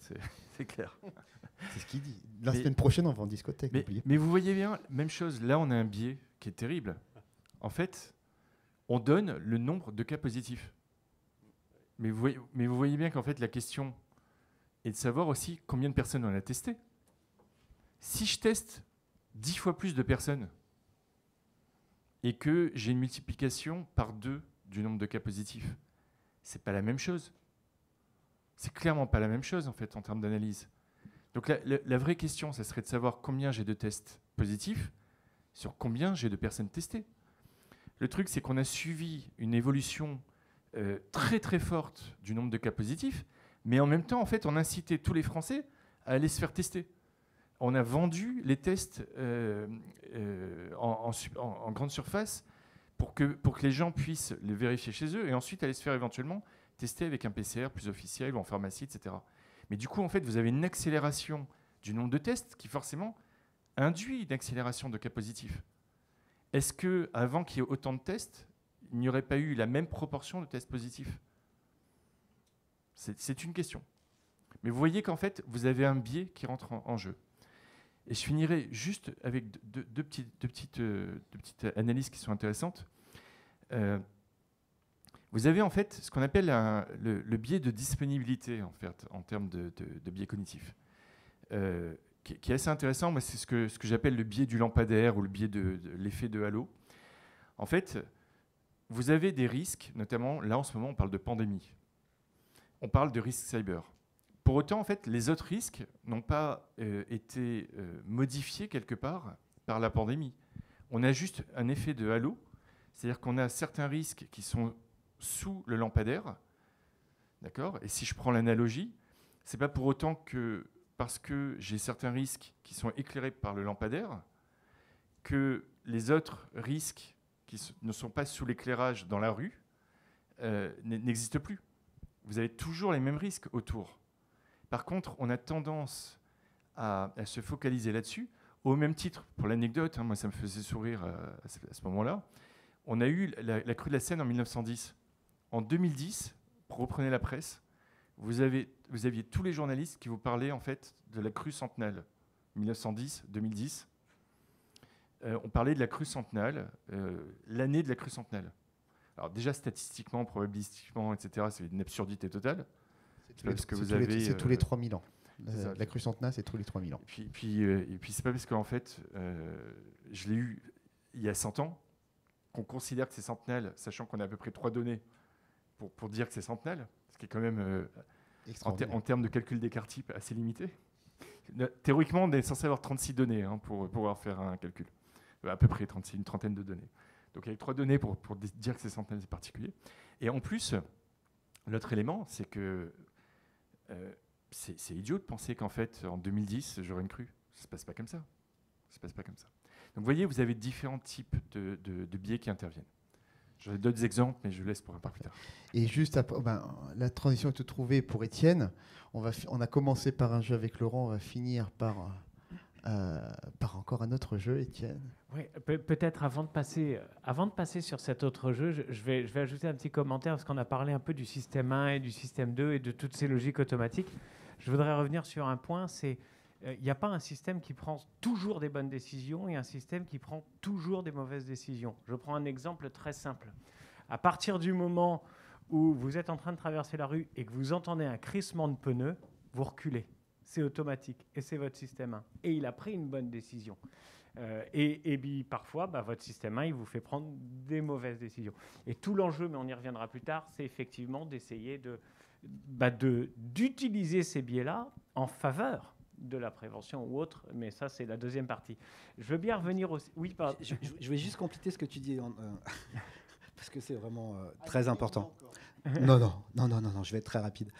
c'est clair. C'est ce qu'il dit. La semaine prochaine, on va en discothèque. Mais vous voyez bien, même chose, là on a un biais qui est terrible. En fait, on donne le nombre de cas positifs. Mais vous voyez bien qu'en fait la question est de savoir aussi combien de personnes on a testé. Si je teste 10 fois plus de personnes et que j'ai une multiplication par 2 du nombre de cas positifs, c'est pas la même chose. C'est clairement pas la même chose en fait en termes d'analyse. Donc la vraie question, ça serait de savoir combien j'ai de tests positifs sur combien j'ai de personnes testées. Le truc, c'est qu'on a suivi une évolution très très forte du nombre de cas positifs, mais en même temps, en fait, on incitait tous les Français à aller se faire tester. On a vendu les tests en grande surface pour que les gens puissent les vérifier chez eux et ensuite aller se faire éventuellement tester avec un PCR plus officiel ou en pharmacie, etc. Mais du coup, en fait, vous avez une accélération du nombre de tests qui forcément induit une accélération de cas positifs. Est-ce qu'avant qu'il y ait autant de tests, il n'y aurait pas eu la même proportion de tests positifs ? C'est une question. Mais vous voyez qu'en fait, vous avez un biais qui rentre en jeu. Et je finirai juste avec deux petites analyses qui sont intéressantes. Vous avez en fait ce qu'on appelle le biais de disponibilité en termes de biais cognitifs, qui est assez intéressant. Moi, c'est ce que j'appelle le biais du lampadaire ou le biais de l'effet de halo. En fait, vous avez des risques, notamment là en ce moment, on parle de pandémie. On parle de risques cyber. Pour autant, en fait, les autres risques n'ont pas été modifiés quelque part par la pandémie. On a juste un effet de halo, c'est-à-dire qu'on a certains risques qui sont sous le lampadaire, d'accord ? Et si je prends l'analogie, c'est pas pour autant que parce que j'ai certains risques qui sont éclairés par le lampadaire que les autres risques qui ne sont pas sous l'éclairage dans la rue n'existent plus. Vous avez toujours les mêmes risques autour. Par contre, on a tendance à se focaliser là-dessus. Au même titre, pour l'anecdote, moi ça me faisait sourire à ce moment-là, on a eu la crue de la Seine en 1910. En 2010, reprenez la presse, vous aviez tous les journalistes qui vous parlaient en fait de la crue centennale. 1910, 2010. On parlait de la crue centennale, l'année de la crue centennale. Alors déjà statistiquement, probabilistiquement, etc., c'est une absurdité totale. C'est tous les 3000 ans. La crue centennale, c'est tous les 3000 ans. Et puis c'est pas parce qu'en fait, je l'ai eu il y a 100 ans, qu'on considère que c'est centennal, sachant qu'on a à peu près 3 données pour dire que c'est centennal, ce qui est quand même, en termes de calcul d'écart type, assez limité. Théoriquement, on est censé avoir 36 données pour pouvoir faire un calcul. À peu près 36, une trentaine de données. Donc avec 3 données pour dire que c'est centennal, c'est particulier. Et en plus, l'autre élément, c'est que c'est idiot de penser qu'en fait, en 2010, j'aurais une crue. Ça ne se passe pas comme ça. Ça se passe pas comme ça. Donc vous voyez, vous avez différents types de biais qui interviennent. J'aurais d'autres exemples, mais je laisse pour un peu plus tard. Et juste après, la transition est toute trouvée pour Étienne. On a commencé par un jeu avec Laurent, on va finir par encore un autre jeu, Étienne. Oui, peut-être avant de passer sur cet autre jeu, je vais ajouter un petit commentaire parce qu'on a parlé un peu du système 1 et du système 2 et de toutes ces logiques automatiques. Je voudrais revenir sur un point, c'est il n'y a pas un système qui prend toujours des bonnes décisions et un système qui prend toujours des mauvaises décisions. Je prends un exemple très simple. À partir du moment où vous êtes en train de traverser la rue et que vous entendez un crissement de pneus, vous reculez. C'est automatique et c'est votre système 1. Et il a pris une bonne décision. Et puis parfois, votre système 1, il vous fait prendre des mauvaises décisions. Et tout l'enjeu, mais on y reviendra plus tard, c'est effectivement d'essayer d'utiliser ces biais-là en faveur de la prévention ou autre, mais ça, c'est la deuxième partie. Je veux bien revenir aussi... Oui, pardon. Je vais juste compléter ce que tu dis, parce que c'est vraiment très important. Non, je vais être très rapide.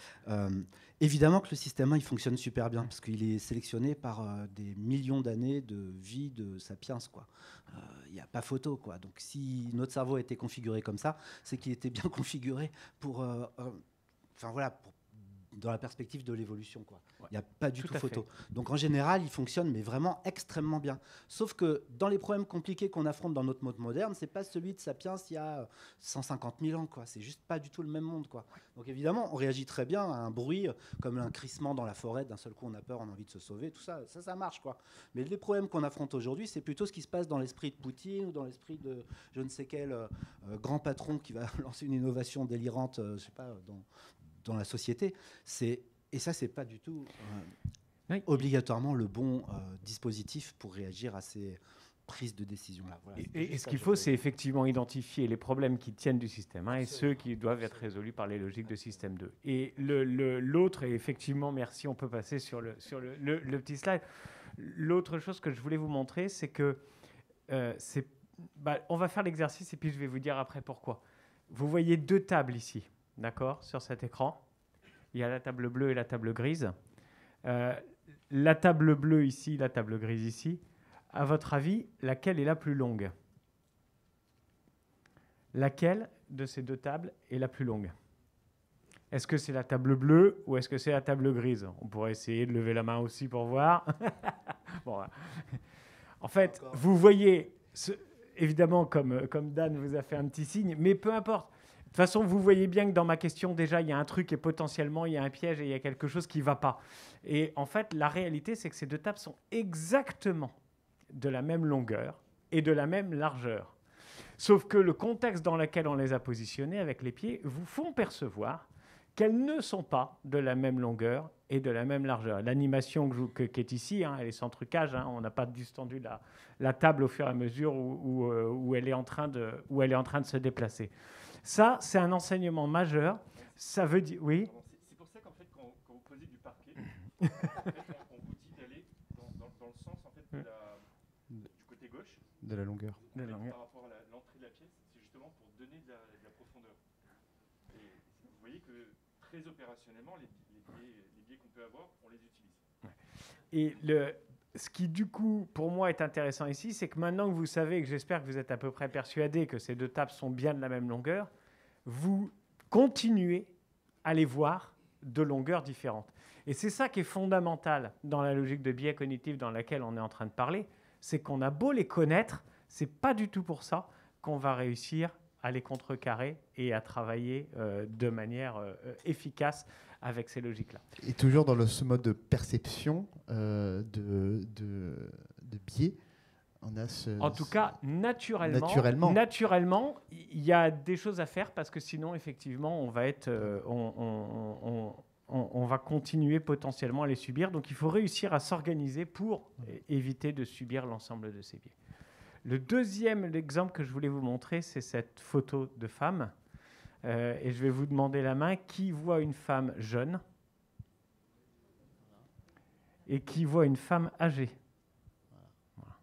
Évidemment que le système 1, il fonctionne super bien, parce qu'il est sélectionné par des millions d'années de vie de sapiens, quoi. Il n'y a pas photo, quoi. Donc si notre cerveau a été configuré comme ça, c'est qu'il était bien configuré pour... dans la perspective de l'évolution, quoi. Il n'y a pas du tout photo. Donc en général, il fonctionne, mais vraiment extrêmement bien. Sauf que dans les problèmes compliqués qu'on affronte dans notre monde moderne, c'est pas celui de Sapiens il y a 150 000 ans, quoi. C'est juste pas du tout le même monde, quoi. Donc évidemment, on réagit très bien à un bruit comme un crissement dans la forêt. D'un seul coup, on a peur, on a envie de se sauver. Tout ça, ça marche, quoi. Mais les problèmes qu'on affronte aujourd'hui, c'est plutôt ce qui se passe dans l'esprit de Poutine ou dans l'esprit de je ne sais quel grand patron qui va lancer une innovation délirante, je sais pas, dans la société. Et ça, c'est pas du tout obligatoirement le bon dispositif pour réagir à ces prises de décision-là. Voilà, et ce qu'il faut, c'est effectivement identifier les problèmes qui tiennent du système 1 et ceux qui doivent être résolus par les logiques de système 2. Et l'autre, et effectivement, merci, on peut passer sur le petit slide. L'autre chose que je voulais vous montrer, c'est que on va faire l'exercice et puis je vais vous dire après pourquoi. Vous voyez deux tables ici, d'accord, sur cet écran. Il y a la table bleue et la table grise. La table bleue ici, la table grise ici. À votre avis, laquelle est la plus longue ? Laquelle de ces deux tables est la plus longue ? Est-ce que c'est la table bleue ou est-ce que c'est la table grise ? On pourrait essayer de lever la main aussi pour voir. Bon, en fait, vous voyez, évidemment, comme Dan vous a fait un petit signe, mais peu importe. De toute façon, vous voyez bien que dans ma question, déjà, il y a un truc et potentiellement, il y a un piège et il y a quelque chose qui ne va pas. Et en fait, la réalité, c'est que ces deux tables sont exactement de la même longueur et de la même largeur. Sauf que le contexte dans lequel on les a positionnées avec les pieds vous font percevoir qu'elles ne sont pas de la même longueur et de la même largeur. L'animation qui est ici, elle est sans trucage, on n'a pas distendu la table au fur et à mesure où elle est en train de se déplacer. Ça, c'est un enseignement majeur. Ça veut dire... Oui. C'est pour ça qu'en fait, quand vous posez du parquet, en fait, on vous dit d'aller dans le sens en fait, du côté gauche. De la longueur. Par rapport à l'entrée de la pièce, c'est justement pour donner de la profondeur. Et vous voyez que très opérationnellement, les biais qu'on peut avoir, on les utilise. Et ce qui, du coup, pour moi, est intéressant ici, c'est que maintenant que vous savez, que j'espère que vous êtes à peu près persuadé que ces deux tables sont bien de la même longueur, vous continuez à les voir de longueurs différentes. Et c'est ça qui est fondamental dans la logique de biais cognitifs dans laquelle on est en train de parler, c'est qu'on a beau les connaître, c'est pas du tout pour ça qu'on va réussir à les contrecarrer et à travailler de manière efficace avec ces logiques-là. Et toujours dans ce mode de perception de biais, on a En tout cas, naturellement, il y a des choses à faire parce que sinon, effectivement, on va être, on va continuer potentiellement à les subir. Donc, il faut réussir à s'organiser pour éviter de subir l'ensemble de ces biais. Le deuxième exemple que je voulais vous montrer, c'est cette photo de femme. Et je vais vous demander la main. Qui voit une femme jeune et qui voit une femme âgée ? Voilà.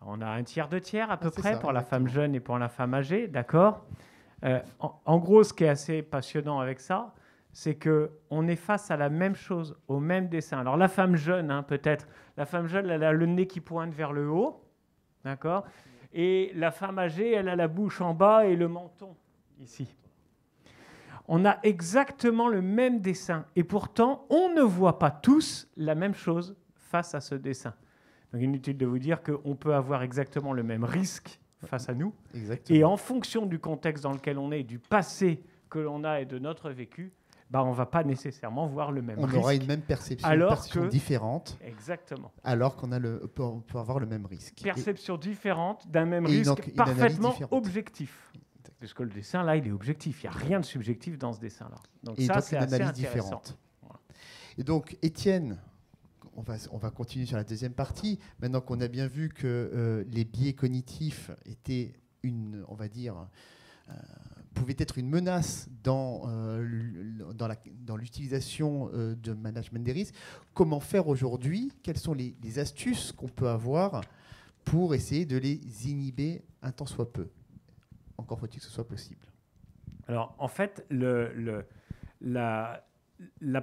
On a un tiers, deux tiers à peu près pour la femme jeune et pour la femme âgée, d'accord ? En gros, ce qui est assez passionnant avec ça, c'est qu'on est face à la même chose, au même dessin. Alors la femme jeune, peut-être, la femme jeune, elle a le nez qui pointe vers le haut, d'accord ? Et la femme âgée, elle a la bouche en bas et le menton ici. On a exactement le même dessin. Et pourtant, on ne voit pas tous la même chose face à ce dessin. Donc inutile de vous dire qu'on peut avoir exactement le même risque face à nous. Exactement. Et en fonction du contexte dans lequel on est, du passé que l'on a et de notre vécu, bah, on ne va pas nécessairement voir le même risque. On aura une même perception, différente. Exactement. Alors qu'on peut avoir le même risque. Perception différente d'un même risque parfaitement objectif. Puisque le dessin, là, il est objectif. Il n'y a rien de subjectif dans ce dessin-là. Donc ça, c'est assez intéressant. Différente. Voilà. Et donc, Étienne, on va continuer sur la deuxième partie. Maintenant qu'on a bien vu que les biais cognitifs étaient pouvaient être une menace dans l'utilisation de management des risques, comment faire aujourd'hui? Quelles sont les astuces qu'on peut avoir pour essayer de les inhiber un tant soit peu? Encore faut-il que ce soit possible. Alors, en fait, la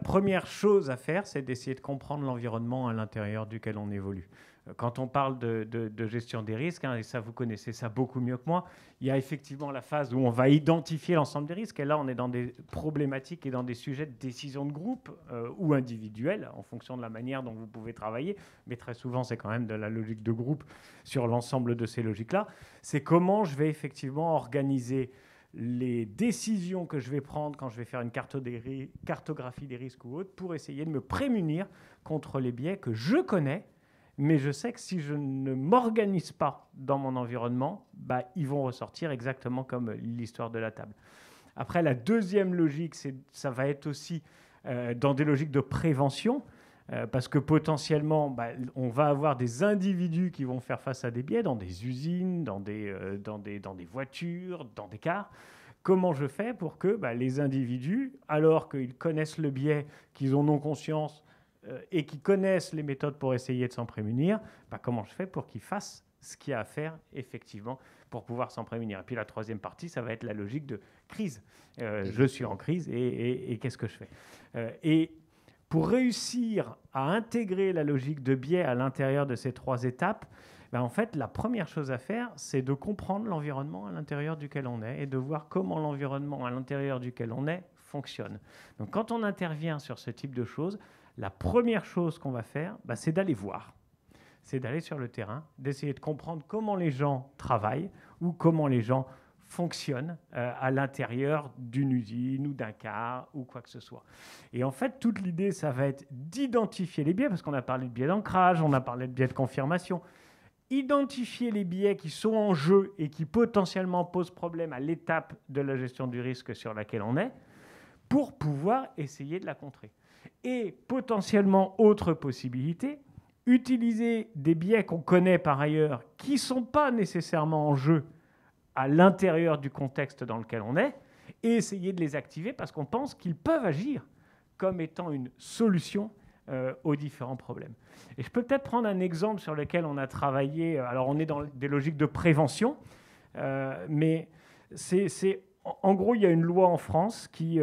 première chose à faire, c'est d'essayer de comprendre l'environnement à l'intérieur duquel on évolue. Quand on parle de gestion des risques, et ça, vous connaissez ça beaucoup mieux que moi, il y a effectivement la phase où on va identifier l'ensemble des risques. Et là, on est dans des problématiques et dans des sujets de décision de groupe ou individuelle, en fonction de la manière dont vous pouvez travailler. Mais très souvent, c'est quand même de la logique de groupe sur l'ensemble de ces logiques-là. C'est comment je vais effectivement organiser les décisions que je vais prendre quand je vais faire une cartographie des risques ou autre pour essayer de me prémunir contre les biais que je connais. Mais je sais que si je ne m'organise pas dans mon environnement, bah, ils vont ressortir exactement comme l'histoire de la table. Après, la deuxième logique, ça va être aussi dans des logiques de prévention, parce que potentiellement, bah, on va avoir des individus qui vont faire face à des biais dans des usines, dans des voitures, dans des cars. Comment je fais pour que bah, les individus, alors qu'ils connaissent le biais, qu'ils en ont conscience, et qui connaissent les méthodes pour essayer de s'en prémunir, bah, comment je fais pour qu'ils fassent ce qu'il y a à faire, effectivement, pour pouvoir s'en prémunir. Et puis la troisième partie, ça va être la logique de crise. Je suis en crise et qu'est-ce que je fais? Et pour réussir à intégrer la logique de biais à l'intérieur de ces trois étapes, bah, en fait, la première chose à faire, c'est de comprendre l'environnement à l'intérieur duquel on est et de voir comment l'environnement à l'intérieur duquel on est fonctionne. Donc quand on intervient sur ce type de choses, la première chose qu'on va faire, bah, c'est d'aller voir. C'est d'aller sur le terrain, d'essayer de comprendre comment les gens travaillent ou comment les gens fonctionnent à l'intérieur d'une usine ou d'un car ou quoi que ce soit. Et en fait, toute l'idée, ça va être d'identifier les biais, parce qu'on a parlé de biais d'ancrage, on a parlé de biais de confirmation. Identifier les biais qui sont en jeu et qui potentiellement posent problème à l'étape de la gestion du risque sur laquelle on est, pour pouvoir essayer de la contrer. Et potentiellement, autre possibilité, utiliser des biais qu'on connaît par ailleurs, qui ne sont pas nécessairement en jeu à l'intérieur du contexte dans lequel on est, et essayer de les activer parce qu'on pense qu'ils peuvent agir comme étant une solution aux différents problèmes. Et je peux peut-être prendre un exemple sur lequel on a travaillé. Alors, on est dans des logiques de prévention, mais en gros, il y a une loi en France qui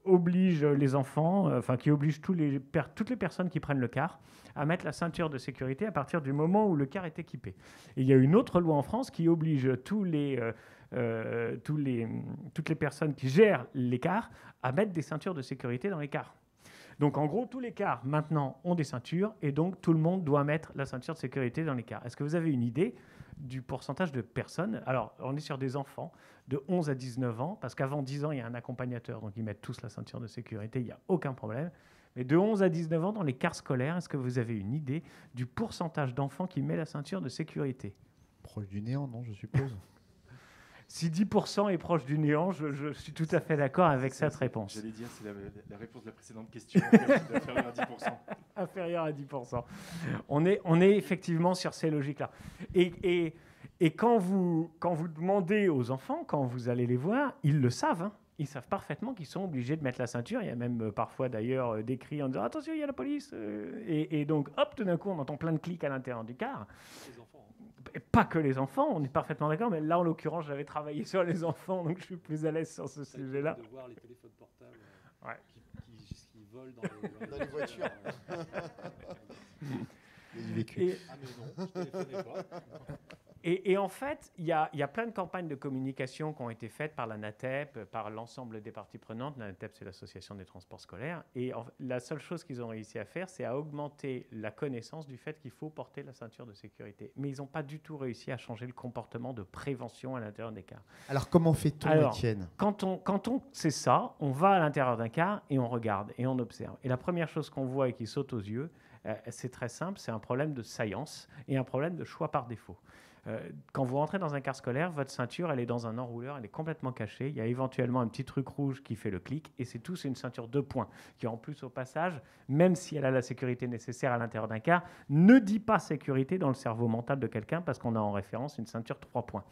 oblige les enfants, qui oblige toutes les personnes qui prennent le car à mettre la ceinture de sécurité à partir du moment où le car est équipé. Et il y a une autre loi en France qui oblige toutes les personnes qui gèrent les cars à mettre des ceintures de sécurité dans les cars. Donc, en gros, tous les cars, maintenant, ont des ceintures et donc tout le monde doit mettre la ceinture de sécurité dans les cars. Est-ce que vous avez une idée du pourcentage de personnes? Alors, on est sur des enfants de 11 à 19 ans, parce qu'avant 10 ans, il y a un accompagnateur, donc ils mettent tous la ceinture de sécurité, il n'y a aucun problème. Mais de 11 à 19 ans, dans les cars scolaires, est-ce que vous avez une idée du pourcentage d'enfants qui met la ceinture de sécurité? Proche du néant, non, je suppose. Si 10% est proche du néant, je suis tout à fait d'accord avec cette réponse. J'allais dire, c'est la réponse de la précédente question, inférieure à 10%. Inférieur à 10%. On est effectivement sur ces logiques-là. Et quand vous demandez aux enfants, quand vous allez les voir, ils le savent. Hein. Ils savent parfaitement qu'ils sont obligés de mettre la ceinture. Il y a même parfois d'ailleurs des cris en disant « Attention, il y a la police !» Et donc, hop, tout d'un coup, on entend plein de clics à l'intérieur du car. Les enfants. Et pas que les enfants, on est parfaitement d'accord, mais là, en l'occurrence, j'avais travaillé sur les enfants, donc je suis plus à l'aise sur ce sujet-là. De voir les téléphones portables qui volent dans les voitures. Ah mais non, je téléphonais pas. Et en fait, il y a plein de campagnes de communication qui ont été faites par la NATEP, par l'ensemble des parties prenantes. La NATEP, c'est l'association des transports scolaires. Et la seule chose qu'ils ont réussi à faire, c'est à augmenter la connaissance du fait qu'il faut porter la ceinture de sécurité. Mais ils n'ont pas du tout réussi à changer le comportement de prévention à l'intérieur des cars. Alors, comment fait-on, Étienne ? Quand on sait ça, on va à l'intérieur d'un car et on regarde et on observe. Et la première chose qu'on voit et qui saute aux yeux, c'est très simple, c'est un problème de science et un problème de choix par défaut. Quand vous rentrez dans un car scolaire, votre ceinture, elle est dans un enrouleur, elle est complètement cachée. Il y a éventuellement un petit truc rouge qui fait le clic, et c'est tout, c'est une ceinture 2 points, qui en plus, au passage, même si elle a la sécurité nécessaire à l'intérieur d'un car, ne dit pas sécurité dans le cerveau mental de quelqu'un, parce qu'on a en référence une ceinture 3 points.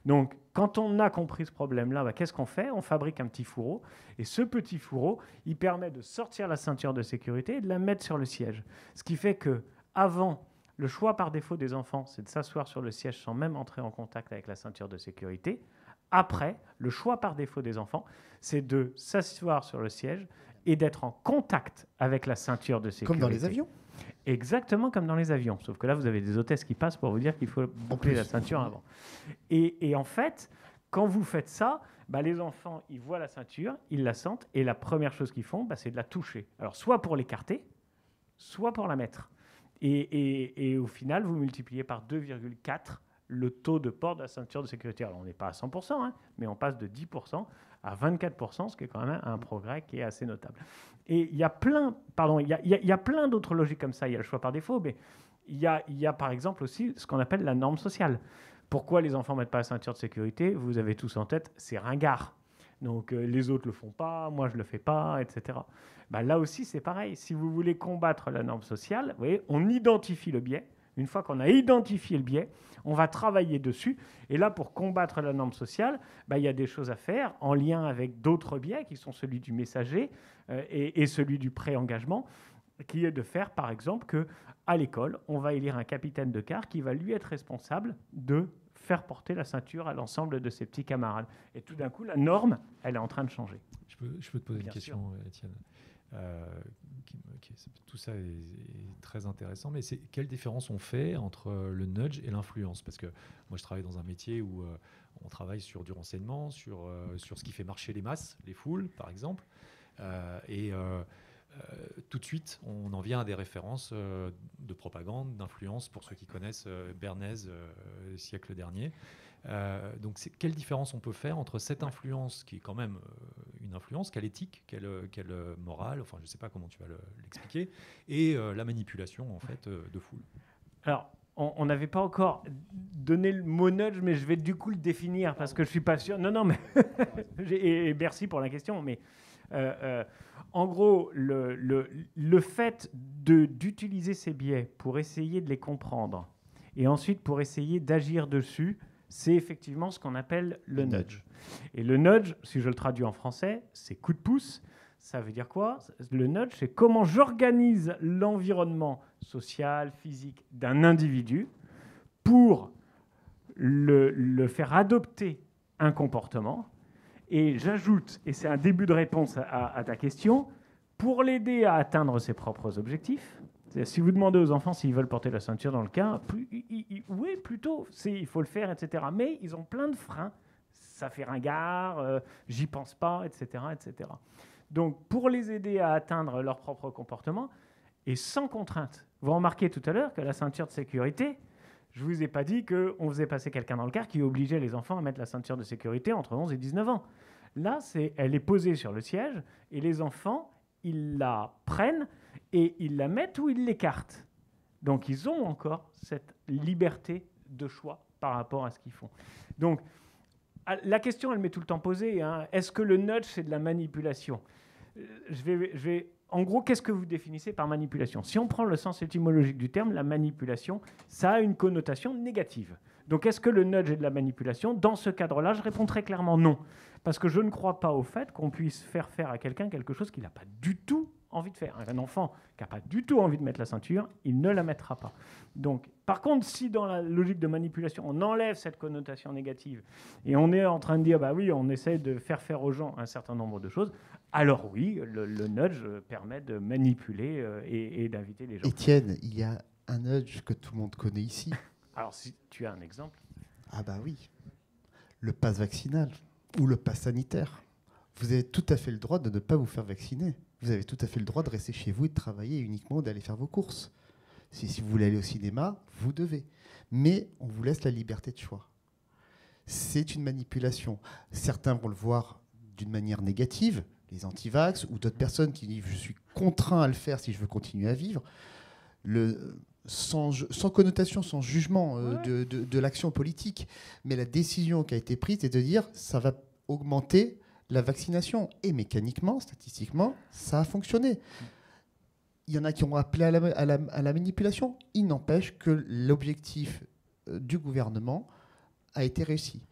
Donc, quand on a compris ce problème-là, qu'est-ce qu'on fait ? On fabrique un petit fourreau, et ce petit fourreau, il permet de sortir la ceinture de sécurité et de la mettre sur le siège. Ce qui fait que, avant, le choix par défaut des enfants, c'est de s'asseoir sur le siège sans même entrer en contact avec la ceinture de sécurité. Après, le choix par défaut des enfants, c'est de s'asseoir sur le siège et d'être en contact avec la ceinture de sécurité. Comme dans les avions ? Exactement comme dans les avions. Sauf que là, vous avez des hôtesses qui passent pour vous dire qu'il faut boucler la ceinture avant. Et en fait, quand vous faites ça, les enfants, ils voient la ceinture, ils la sentent, et la première chose qu'ils font, c'est de la toucher. Alors, soit pour l'écarter, soit pour la mettre. Et au final, vous multipliez par 2,4 le taux de port de la ceinture de sécurité. Alors, on n'est pas à 100%, mais on passe de 10% à 24%, ce qui est quand même un progrès qui est assez notable. Et il y a plein d'autres logiques comme ça. Il y a le choix par défaut, mais il y a par exemple aussi ce qu'on appelle la norme sociale. Pourquoi les enfants ne mettent pas la ceinture de sécurité ? Vous avez tous en tête, c'est ringard. Donc, les autres ne le font pas, moi je ne le fais pas, etc. Là aussi, c'est pareil. Si vous voulez combattre la norme sociale, vous voyez, on identifie le biais. Une fois qu'on a identifié le biais, on va travailler dessus. Et là, pour combattre la norme sociale, il y a des choses à faire en lien avec d'autres biais qui sont celui du messager et celui du pré-engagement, qui est de faire, par exemple, qu'à l'école, on va élire un capitaine de car qui va lui être responsable de faire porter la ceinture à l'ensemble de ses petits camarades. Et tout d'un coup, la norme, elle est en train de changer. Je peux te poser une question, Étienne. Tout ça est très intéressant, mais quelle différence on fait entre le nudge et l'influence ? Parce que moi, je travaille dans un métier où on travaille sur du renseignement, sur ce qui fait marcher les masses, les foules, par exemple. Tout de suite, on en vient à des références de propagande, d'influence, pour ceux qui connaissent Bernays, siècle dernier. Donc, quelle différence on peut faire entre cette influence, qui est quand même une influence, quelle éthique, quelle morale, enfin, je ne sais pas comment tu vas l'expliquer, et la manipulation, en fait, de foule. Alors, on n'avait pas encore donné le mot nudge, mais je vais du coup le définir, parce que je ne suis pas sûr. Non, mais... et merci pour la question, mais... en gros, le fait d'utiliser ces biais pour essayer de les comprendre et ensuite pour essayer d'agir dessus, c'est effectivement ce qu'on appelle le nudge. Et le nudge, si je le traduis en français, c'est coup de pouce. Ça veut dire quoi ? Le nudge, c'est comment j'organise l'environnement social, physique d'un individu pour le faire adopter un comportement. Et j'ajoute, et c'est un début de réponse à ta question, pour l'aider à atteindre ses propres objectifs. C'est-à-dire, si vous demandez aux enfants s'ils veulent porter la ceinture dans le car, oui, plutôt, il faut le faire, etc. Mais ils ont plein de freins. Ça fait ringard, j'y pense pas, etc., etc. Donc, pour les aider à atteindre leur propre comportement, et sans contrainte. Vous remarquez tout à l'heure que la ceinture de sécurité, je ne vous ai pas dit qu'on faisait passer quelqu'un dans le car qui obligeait les enfants à mettre la ceinture de sécurité entre 11 et 19 ans. Là, elle est posée sur le siège et les enfants, ils la prennent et ils la mettent ou ils l'écartent. Donc, ils ont encore cette liberté de choix par rapport à ce qu'ils font. Donc, la question, elle m'est tout le temps posée. Est-ce que le nudge, c'est de la manipulation ? En gros, qu'est-ce que vous définissez par manipulation ? Si on prend le sens étymologique du terme, la manipulation, ça a une connotation négative. Donc, est-ce que le nudge est de la manipulation ? Dans ce cadre-là, je réponds très clairement non. Parce que je ne crois pas au fait qu'on puisse faire à quelqu'un quelque chose qu'il n'a pas du tout envie de faire. Un enfant qui n'a pas du tout envie de mettre la ceinture, il ne la mettra pas. Donc, par contre, si dans la logique de manipulation, on enlève cette connotation négative et on est en train de dire, oui, on essaie de faire aux gens un certain nombre de choses, alors oui, le nudge permet de manipuler et d'inviter les gens. Étienne, il y a un nudge que tout le monde connaît ici. Alors, si tu as un exemple. Ah bah oui. Le pass vaccinal ou le pass sanitaire. Vous avez tout à fait le droit de ne pas vous faire vacciner. Vous avez tout à fait le droit de rester chez vous et de travailler uniquement, d'aller faire vos courses. Si vous voulez aller au cinéma, vous devez. Mais on vous laisse la liberté de choix. C'est une manipulation. Certains vont le voir d'une manière négative, les anti-vax, ou d'autres personnes qui disent « je suis contraint à le faire si je veux continuer à vivre ». Sans connotation, sans jugement de l'action politique. Mais la décision qui a été prise est de dire ça va augmenter la vaccination. Et mécaniquement, statistiquement, ça a fonctionné. Il y en a qui ont appelé à la manipulation. Il n'empêche que l'objectif du gouvernement a été réussi.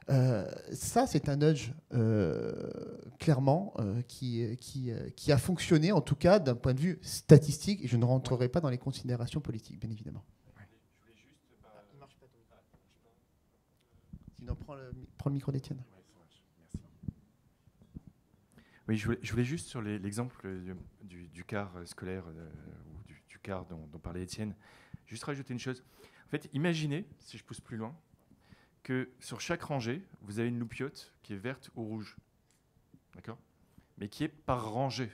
Ça, c'est un nudge, clairement, qui a fonctionné, en tout cas, d'un point de vue statistique. Et je ne rentrerai pas dans les considérations politiques, bien évidemment. Sinon, prends le micro d'Étienne. Oui, je voulais juste, sur l'exemple du quart scolaire, ou du quart dont parlait Étienne, juste rajouter une chose. En fait, imaginez, si je pousse plus loin, que sur chaque rangée, vous avez une loupiote qui est verte ou rouge. D'accord ? Mais qui est par rangée.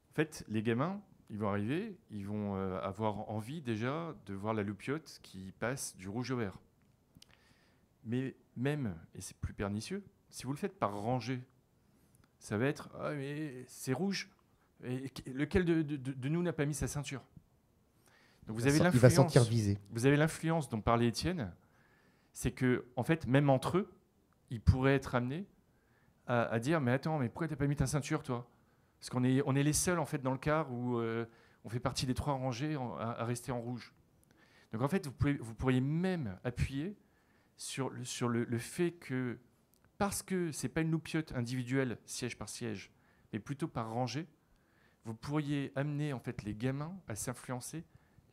En fait, les gamins, ils vont arriver, ils vont avoir envie déjà de voir la loupiote qui passe du rouge au vert. Mais même, et c'est plus pernicieux, si vous le faites par rangée, ça va être « Ah, mais c'est rouge. Et lequel de nous n'a pas mis sa ceinture ?» Donc Il va sentir visé. Vous avez l'influence dont parlait Étienne, c'est que, en fait, même entre eux, ils pourraient être amenés à dire « Mais attends, mais pourquoi tu n'as pas mis ta ceinture, toi ?» Parce qu'on est les seuls, en fait, dans le quart où on fait partie des 3 rangées à rester en rouge. Donc, en fait, vous pourriez même appuyer sur le fait que, parce que ce n'est pas une loupiote individuelle, siège par siège, mais plutôt par rangée, vous pourriez amener, en fait, les gamins à s'influencer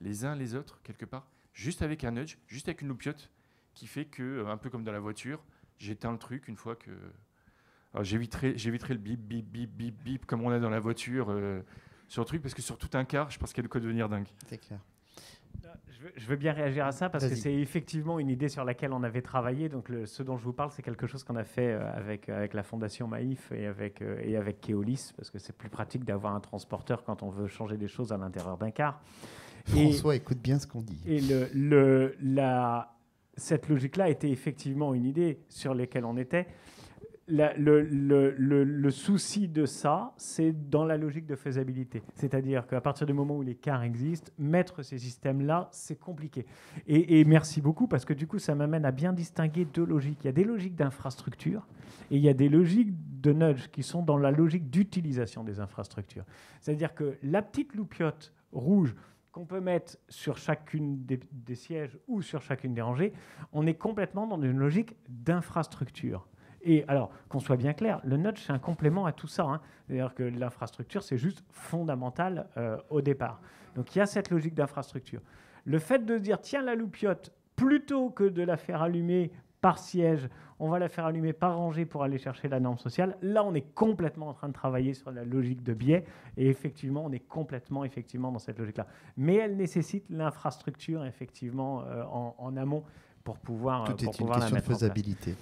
les uns les autres, quelque part, juste avec un nudge, juste avec une loupiote, qui fait que, un peu comme dans la voiture, j'éteins le truc une fois que... Alors j'éviterai le bip, bip, bip, bip, bip, comme on a dans la voiture, sur le truc, parce que sur tout un quart, je pense qu'il y a de quoi devenir dingue. C'est clair. Je veux bien réagir à ça parce que c'est effectivement une idée sur laquelle on avait travaillé. Donc ce dont je vous parle, c'est quelque chose qu'on a fait avec la Fondation Maïf et avec Keolis, parce que c'est plus pratique d'avoir un transporteur quand on veut changer des choses à l'intérieur d'un car. François, écoute bien ce qu'on dit. Et cette logique-là était effectivement une idée sur laquelle on était. Le souci de ça, c'est dans la logique de faisabilité. C'est-à-dire qu'à partir du moment où les cars existent, mettre ces systèmes-là, c'est compliqué. Et merci beaucoup, parce que du coup, ça m'amène à bien distinguer 2 logiques. Il y a des logiques d'infrastructure et il y a des logiques de nudge qui sont dans la logique d'utilisation des infrastructures. C'est-à-dire que la petite loupiote rouge qu'on peut mettre sur chacune des sièges ou sur chacune des rangées, on est complètement dans une logique d'infrastructure. Et alors, qu'on soit bien clair, le nudge, c'est un complément à tout ça. Hein. C'est-à-dire que l'infrastructure, c'est juste fondamental au départ. Donc, il y a cette logique d'infrastructure. Le fait de dire, tiens, la loupiote, plutôt que de la faire allumer par siège, on va la faire allumer par rangée pour aller chercher la norme sociale. Là, on est complètement en train de travailler sur la logique de biais. Et effectivement, on est complètement dans cette logique-là. Mais elle nécessite l'infrastructure, effectivement, en amont, pour pouvoir Tout est pour une pouvoir la question de mettre en place. faisabilité.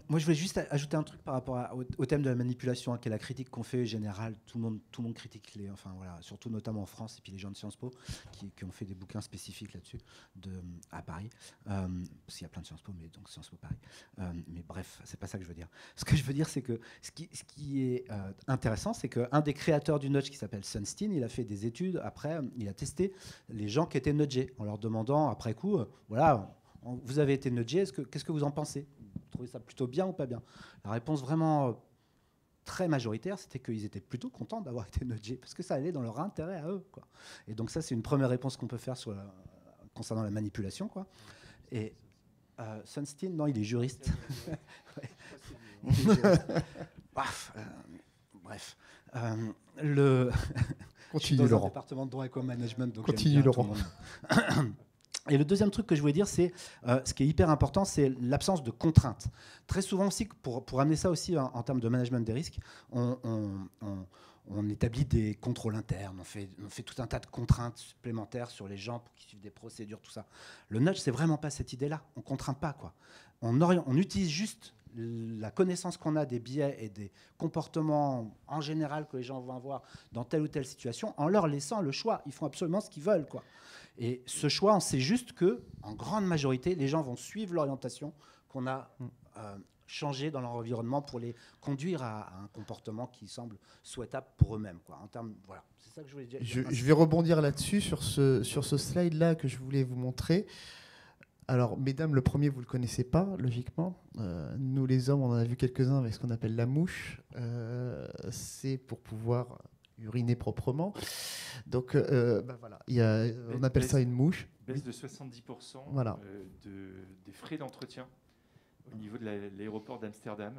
Moi, je voulais juste ajouter un truc par rapport au thème de la manipulation, qui est la critique qu'on fait générale. Tout le monde critique surtout notamment en France, et puis les gens de Sciences Po qui ont fait des bouquins spécifiques là-dessus à Paris, parce qu'il y a plein de Sciences Po, mais donc Sciences Po Paris. Mais bref, c'est pas ça que je veux dire. Ce que je veux dire, c'est que ce qui est intéressant, c'est qu'un des créateurs du nudge qui s'appelle Sunstein, il a fait des études. Après, il a testé les gens qui étaient nudgés en leur demandant après coup, voilà. Vous avez été nudgé, qu'est-ce que vous en pensez ? Vous trouvez ça plutôt bien ou pas bien ? La réponse vraiment très majoritaire, c'était qu'ils étaient plutôt contents d'avoir été nudgés, parce que ça allait dans leur intérêt à eux, quoi. Et donc ça, c'est une première réponse qu'on peut faire concernant la manipulation, quoi. Et Sunstein, non, il est juriste. Ouais. Il est juriste. Bref. Continue, dans Laurent. un département de droit et co-management. Donc Continue, Laurent. Et le deuxième truc que je voulais dire, c'est ce qui est hyper important, c'est l'absence de contraintes. Très souvent aussi, pour amener ça aussi en termes de management des risques, on On établit des contrôles internes, on fait tout un tas de contraintes supplémentaires sur les gens pour qu'ils suivent des procédures, tout ça. Le nudge, c'est vraiment pas cette idée-là. On contraint pas, quoi. On utilise juste la connaissance qu'on a des biais et des comportements en général que les gens vont avoir dans telle ou telle situation, en leur laissant le choix. Ils font absolument ce qu'ils veulent, quoi. Et ce choix, on sait juste que, en grande majorité, les gens vont suivre l'orientation qu'on a changé dans leur environnement pour les conduire à un comportement qui semble souhaitable pour eux-mêmes, quoi. En termes, voilà, c'est ça que je voulais dire. Je vais rebondir là-dessus, sur ce slide-là que je voulais vous montrer. Alors, mesdames, le premier, vous ne le connaissez pas, logiquement. Nous, les hommes, on en a vu quelques-uns avec ce qu'on appelle la mouche. C'est pour pouvoir uriner proprement. Donc, voilà, on appelle ça une mouche. Baisse de 70% voilà. Des frais d'entretien au niveau de l'aéroport d'Amsterdam,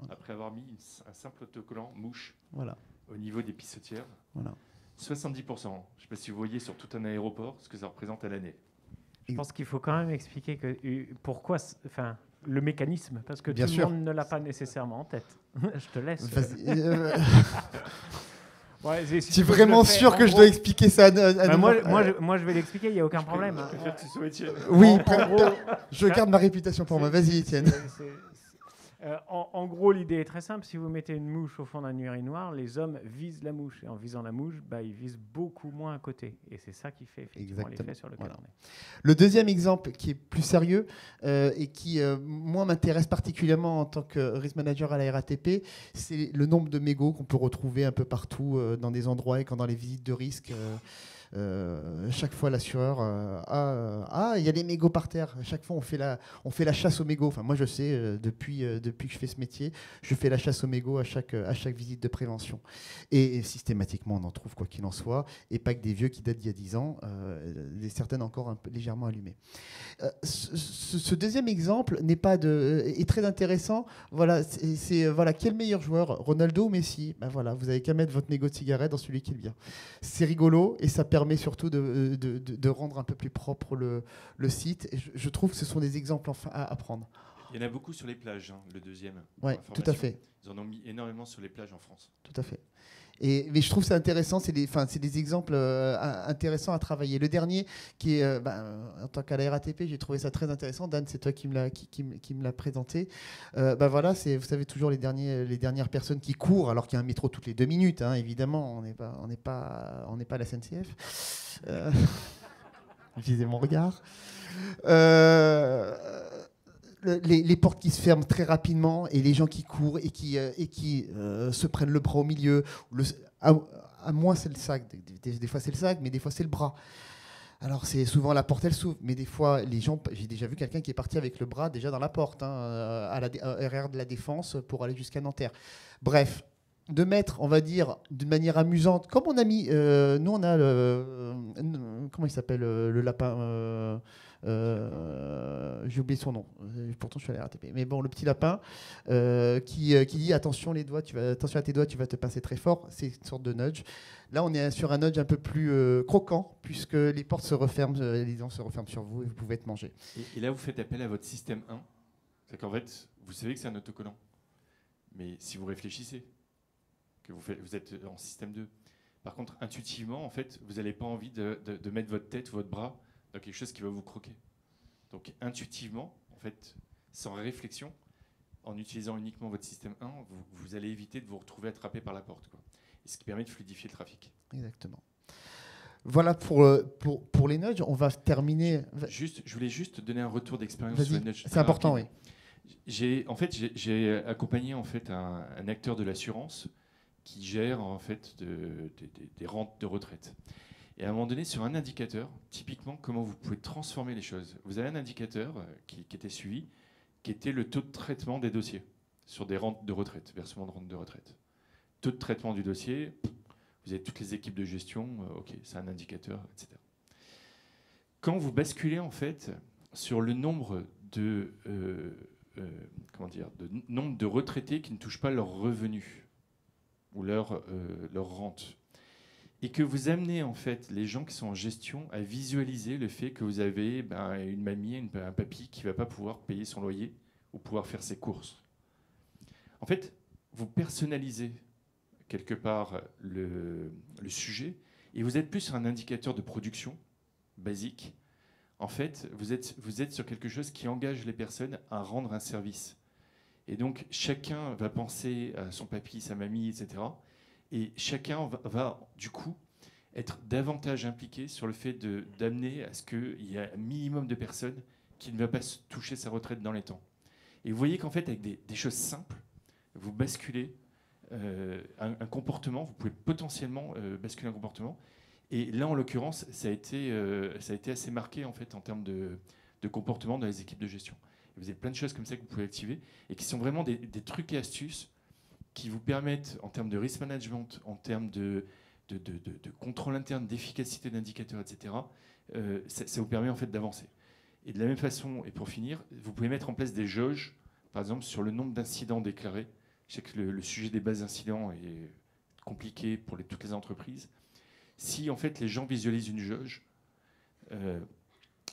après avoir mis un simple autocollant mouche au niveau des pissotières. Voilà. 70%. Je ne sais pas si vous voyez sur tout un aéroport ce que ça représente à l'année. Je pense qu'il faut quand même expliquer pourquoi, le mécanisme, parce que Bien tout sûr. le monde ne l'a pas nécessairement en tête. Je te laisse. Ouais, je suis vraiment sûr que je dois expliquer ça à moi, je vais l'expliquer, il n'y a aucun problème. Je préfère que ce soit Étienne. Oui, en gros, je garde ma réputation pour moi. Vas-y, Étienne. En gros, l'idée est très simple. Si vous mettez une mouche au fond d'un urinoir, les hommes visent la mouche. Et en visant la mouche, ils visent beaucoup moins à côté. Et c'est ça qui fait effectivement l'effet sur lequel on est. Le deuxième exemple qui est plus sérieux et qui, moi, m'intéresse particulièrement en tant que risk manager à la RATP, c'est le nombre de mégots qu'on peut retrouver un peu partout dans des endroits et quand dans les visites de risque. Chaque fois l'assureur il y a des mégots par terre. Chaque fois on fait la chasse aux mégots. Enfin moi je sais depuis que je fais ce métier, je fais la chasse aux mégots à chaque visite de prévention. Et systématiquement on en trouve quoi qu'il en soit, et pas que des vieux qui datent d'il y a 10 ans, certaines encore un peu légèrement allumées. Ce deuxième exemple est très intéressant. Voilà, voilà, quel meilleur joueur, Ronaldo ou Messi? Voilà, vous avez qu'à mettre votre mégot de cigarette dans celui qui est le bien. C'est rigolo et ça permet surtout de rendre un peu plus propre le site. Et je trouve que ce sont des exemples enfin à prendre. Il y en a beaucoup sur les plages, le deuxième. Oui, tout à fait. Ils en ont mis énormément sur les plages en France. Tout à fait. Mais je trouve ça intéressant, c'est des exemples intéressants à travailler. Le dernier, qui est, en tant qu'à la RATP, j'ai trouvé ça très intéressant. Dan, c'est toi qui me l'a présenté. Voilà, vous savez, toujours les dernières personnes qui courent, alors qu'il y a un métro toutes les 2 minutes, hein, évidemment, on n'est pas à la SNCF. Visez mon regard. Les portes qui se ferment très rapidement et les gens qui courent et qui se prennent le bras au milieu. À moi, c'est le sac. Des fois, c'est le sac, mais des fois, c'est le bras. Alors, c'est souvent la porte, elle s'ouvre. Mais des fois, les gens... J'ai déjà vu quelqu'un qui est parti avec le bras déjà dans la porte, à RR de la Défense, pour aller jusqu'à Nanterre. Bref, de mettre, on va dire, d'une manière amusante, comme on a mis... nous, on a comment il s'appelle le lapin j'ai oublié son nom, pourtant je suis à la RATP. Mais bon, le petit lapin qui dit attention attention à tes doigts, tu vas te pincer très fort. C'est une sorte de nudge. Là, on est sur un nudge un peu plus croquant, puisque les portes se referment, les dents se referment sur vous et vous pouvez être mangé. Et là, vous faites appel à votre système 1. C'est qu'en fait, vous savez que c'est un autocollant. Mais si vous réfléchissez, que vous êtes en système 2. Par contre, intuitivement, en fait, vous n'avez pas envie de mettre votre tête ou votre bras dans quelque chose qui va vous croquer. Donc intuitivement, en fait, sans réflexion, en utilisant uniquement votre système 1, vous allez éviter de vous retrouver attrapé par la porte, quoi. Et ce qui permet de fluidifier le trafic. Exactement. Voilà pour les nudges. On va terminer. Je voulais juste donner un retour d'expérience sur les nudges. C'est important, rapide. Oui. J'ai accompagné en fait un acteur de l'assurance qui gère en fait des rentes de retraite. Et à un moment donné, sur un indicateur, typiquement, comment vous pouvez transformer les choses. Vous avez un indicateur qui était suivi, qui était le taux de traitement des dossiers sur des rentes de retraite, versement de rente de retraite. Taux de traitement du dossier, vous avez toutes les équipes de gestion, ok, c'est un indicateur, etc. Quand vous basculez en fait sur le nombre de nombre de retraités qui ne touchent pas leurs revenus ou leur rente, et que vous amenez en fait les gens qui sont en gestion à visualiser le fait que vous avez une mamie, un papy qui ne va pas pouvoir payer son loyer ou pouvoir faire ses courses. En fait, vous personnalisez quelque part le sujet, et vous êtes plus sur un indicateur de production basique. En fait, vous êtes sur quelque chose qui engage les personnes à rendre un service. Et donc, chacun va penser à son papy, sa mamie, etc. Et chacun va du coup, être davantage impliqué sur le fait d'amener à ce qu'il y ait un minimum de personnes qui ne va pas toucher sa retraite dans les temps. Et vous voyez qu'en fait, avec des choses simples, vous basculez un comportement, vous pouvez potentiellement basculer un comportement. Et là, en l'occurrence, ça a été assez marqué en fait, en termes de comportement dans les équipes de gestion. Et vous avez plein de choses comme ça que vous pouvez activer et qui sont vraiment des trucs et astuces qui vous permettent, en termes de risk management, en termes de contrôle interne, d'efficacité d'indicateurs, etc., ça vous permet en fait d'avancer. Et de la même façon, et pour finir, vous pouvez mettre en place des jauges, par exemple, sur le nombre d'incidents déclarés. Je sais que le sujet des bas incidents est compliqué pour toutes les entreprises. Si en fait les gens visualisent une jauge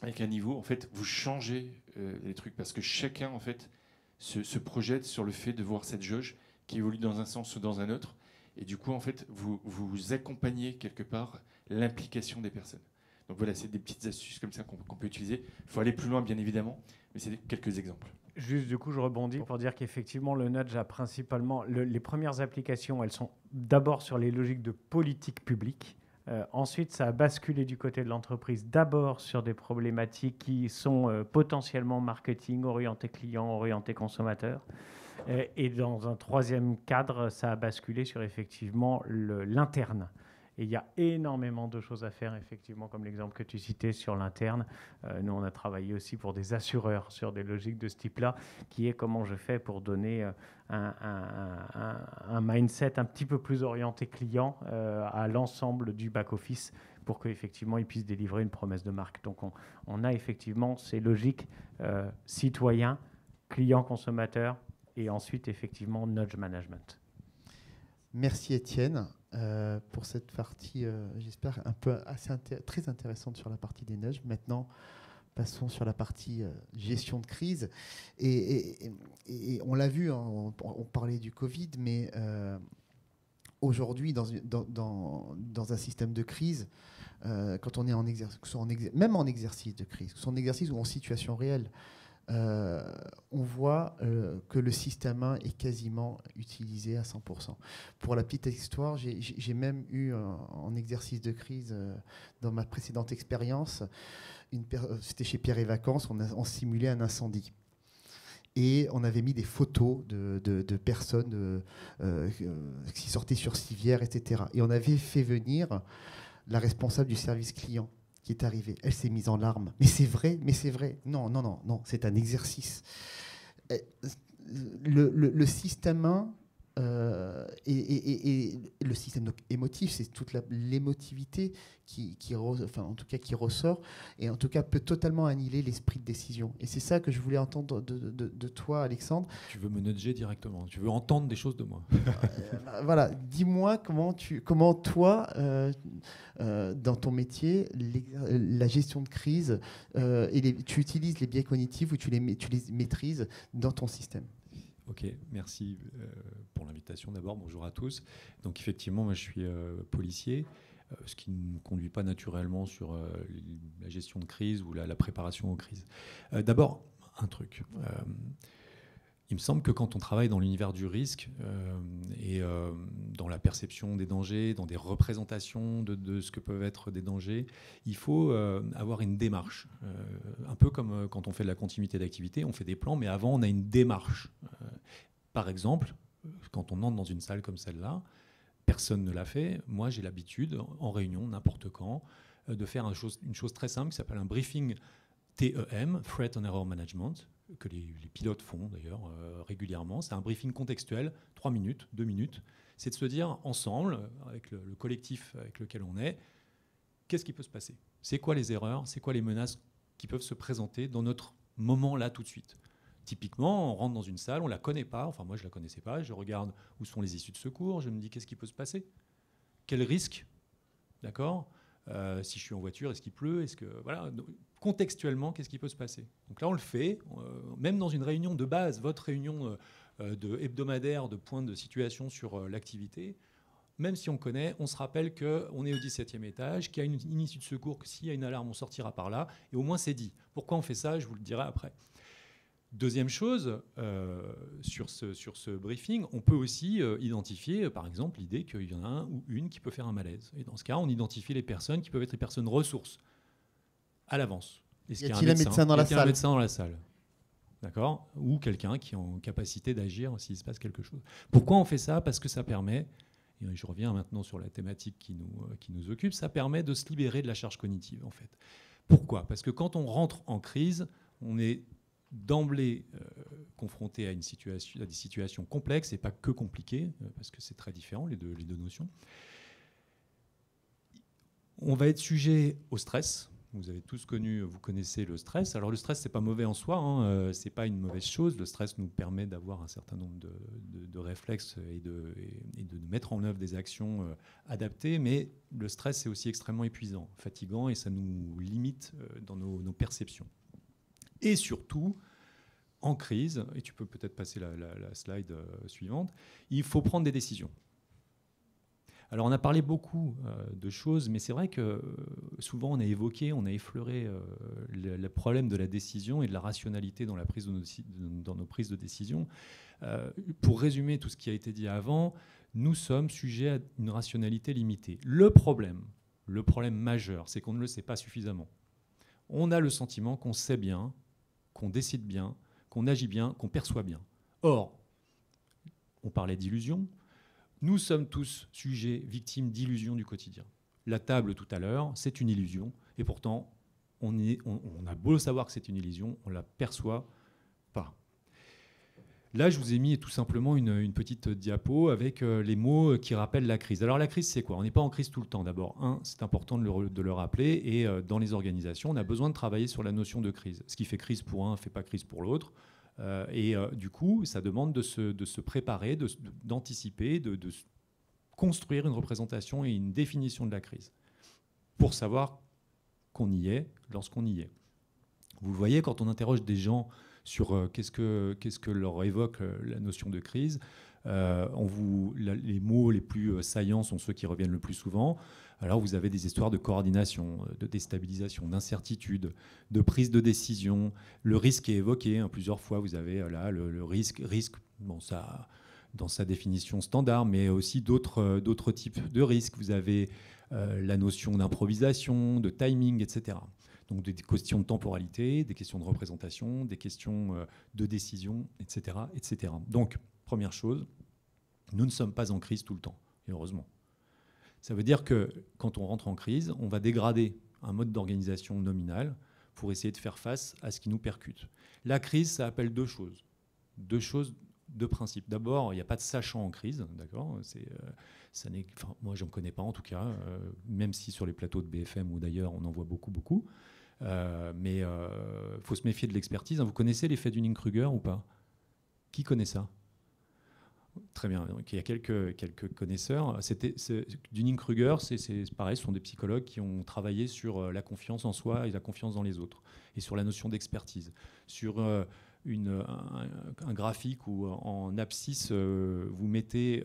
avec un niveau, en fait, vous changez les trucs parce que chacun en fait se projette sur le fait de voir cette jauge qui évolue dans un sens ou dans un autre. Et du coup, en fait, vous accompagnez quelque part l'implication des personnes. Donc voilà, c'est des petites astuces comme ça qu'on peut utiliser. Il faut aller plus loin, bien évidemment, mais c'est quelques exemples. Juste, du coup, je rebondis pour dire qu'effectivement, le nudge a principalement... les premières applications, elles sont d'abord sur les logiques de politique publique. Ensuite, ça a basculé du côté de l'entreprise, d'abord sur des problématiques qui sont potentiellement marketing, orienté client, orienté consommateur. Et dans un troisième cadre, ça a basculé sur effectivement l'interne. Et il y a énormément de choses à faire, effectivement, comme l'exemple que tu citais sur l'interne. Nous, on a travaillé aussi pour des assureurs sur des logiques de ce type-là, qui est comment je fais pour donner un mindset un petit peu plus orienté client à l'ensemble du back-office pour qu'effectivement, ils puissent délivrer une promesse de marque. Donc, on a effectivement ces logiques citoyens, client, consommateur, et ensuite, effectivement, nudge management. Merci Étienne pour cette partie, j'espère, un peu très intéressante sur la partie des nudges. Maintenant, passons sur la partie gestion de crise. Et on l'a vu, hein, on parlait du Covid, mais aujourd'hui, dans un système de crise, quand on est en exercice, même en exercice de crise, que ce soit en exercice ou en situation réelle, on voit que le système 1 est quasiment utilisé à 100%. Pour la petite histoire, j'ai même eu en exercice de crise, dans ma précédente expérience, c'était chez Pierre et Vacances, on simulait un incendie. Et on avait mis des photos de personnes qui sortaient sur civière, etc. Et on avait fait venir la responsable du service client qui est arrivée. Elle s'est mise en larmes. Mais c'est vrai. Non, c'est un exercice. Le système 1 et le système donc, émotif, c'est toute l'émotivité qui ressort et en tout cas peut totalement annihiler l'esprit de décision. Et c'est ça que je voulais entendre de toi, Alexandre. Tu veux me nudger directement, tu veux entendre des choses de moi. Voilà, dis-moi comment toi, dans ton métier, la gestion de crise, tu utilises les biais cognitifs ou tu les maîtrises dans ton système. Ok, merci pour l'invitation d'abord. Bonjour à tous. Donc effectivement, moi je suis policier, ce qui ne me conduit pas naturellement sur la gestion de crise ou la préparation aux crises. D'abord, un truc. Il me semble que quand on travaille dans l'univers du risque et dans la perception des dangers, dans des représentations de ce que peuvent être des dangers, il faut avoir une démarche. Un peu comme quand on fait de la continuité d'activité, on fait des plans, mais avant on a une démarche. Par exemple, quand on entre dans une salle comme celle-là, personne ne l'a fait. Moi, j'ai l'habitude, en réunion, n'importe quand, de faire une chose très simple qui s'appelle un briefing TEM, Threat and Error Management, que les pilotes font d'ailleurs régulièrement. C'est un briefing contextuel, 3 minutes, 2 minutes. C'est de se dire ensemble, avec le collectif avec lequel on est, qu'est-ce qui peut se passer ? C'est quoi les erreurs ? C'est quoi les menaces qui peuvent se présenter dans notre moment là tout de suite ? Typiquement, on rentre dans une salle, on ne la connaît pas, enfin moi je ne la connaissais pas, je regarde où sont les issues de secours, je me dis qu'est-ce qui peut se passer ? Quel risque ? D'accord ? Si je suis en voiture, est-ce qu'il pleut ? Voilà, contextuellement, qu'est-ce qui peut se passer ? Donc là, on le fait, même dans une réunion de base, votre réunion hebdomadaire de point de situation sur l'activité, même si on connaît, on se rappelle qu'on est au 17e étage, qu'il y a une issue de secours, que s'il y a une alarme, on sortira par là, et au moins c'est dit. Pourquoi on fait ça, je vous le dirai après. Deuxième chose, sur ce briefing, on peut aussi identifier, par exemple, l'idée qu'il y en a un ou une qui peut faire un malaise. Et dans ce cas, on identifie les personnes qui peuvent être les personnes ressources à l'avance. Y a-t-il un médecin dans la salle ? Un médecin dans la salle. D'accord ? Ou quelqu'un qui est en capacité d'agir s'il se passe quelque chose. Pourquoi on fait ça ? Parce que ça permet, et je reviens maintenant sur la thématique qui nous occupe, ça permet de se libérer de la charge cognitive, en fait. Pourquoi ? Parce que quand on rentre en crise, on est d'emblée confronté à des situations complexes et pas que compliquées, parce que c'est très différent, les deux notions. On va être sujet au stress. Vous avez tous vous connaissez le stress. Alors le stress, c'est pas mauvais en soi, hein, c'est pas une mauvaise chose. Le stress nous permet d'avoir un certain nombre de réflexes et de mettre en œuvre des actions adaptées, mais le stress, c'est aussi extrêmement épuisant, fatigant, et ça nous limite dans nos perceptions. Et surtout, en crise, et tu peux peut-être passer la slide suivante, il faut prendre des décisions. Alors on a parlé beaucoup de choses, mais c'est vrai que souvent on a effleuré le problème de la décision et de la rationalité dans nos prises de décision. Pour résumer tout ce qui a été dit avant, nous sommes sujets à une rationalité limitée. Le problème majeur, c'est qu'on ne le sait pas suffisamment. On a le sentiment qu'on sait bien, qu'on décide bien, qu'on agit bien, qu'on perçoit bien. Or, on parlait d'illusion. Nous sommes tous sujets, victimes d'illusions du quotidien. La table tout à l'heure, c'est une illusion, et pourtant, on a beau savoir que c'est une illusion, on ne la perçoit pas. Là, je vous ai mis tout simplement une petite diapo avec les mots qui rappellent la crise. Alors la crise, c'est quoi ? On n'est pas en crise tout le temps. D'abord, c'est important de le rappeler, et dans les organisations, on a besoin de travailler sur la notion de crise. Ce qui fait crise pour un ne fait pas crise pour l'autre. Du coup, ça demande de se préparer, d'anticiper, de construire une représentation et une définition de la crise pour savoir qu'on y est lorsqu'on y est. Vous le voyez, quand on interroge des gens sur qu'est-ce que leur évoque la notion de crise, les mots les plus saillants sont ceux qui reviennent le plus souvent. Alors vous avez des histoires de coordination, de déstabilisation, d'incertitude, de prise de décision. Le risque est évoqué plusieurs fois. Vous avez là le risque bon, ça, dans sa définition standard, mais aussi d'autres types de risques. Vous avez la notion d'improvisation, de timing, etc. Donc des questions de temporalité, des questions de représentation, des questions de décision, etc., etc. Donc, première chose, nous ne sommes pas en crise tout le temps, et heureusement. Ça veut dire que quand on rentre en crise, on va dégrader un mode d'organisation nominal pour essayer de faire face à ce qui nous percute. La crise, ça appelle deux choses de principe. D'abord, il n'y a pas de sachant en crise, d'accord ? Moi, je n'en connais pas en tout cas, même si sur les plateaux de BFM ou d'ailleurs, on en voit beaucoup. Mais il faut se méfier de l'expertise. Vous connaissez l'effet Dunning-Kruger ou pas ? Qui connaît ça ? Très bien. Donc, il y a quelques connaisseurs. Dunning-Kruger, c'est pareil, ce sont des psychologues qui ont travaillé sur la confiance en soi et la confiance dans les autres, et sur la notion d'expertise. Sur un graphique où en abscisse, vous mettez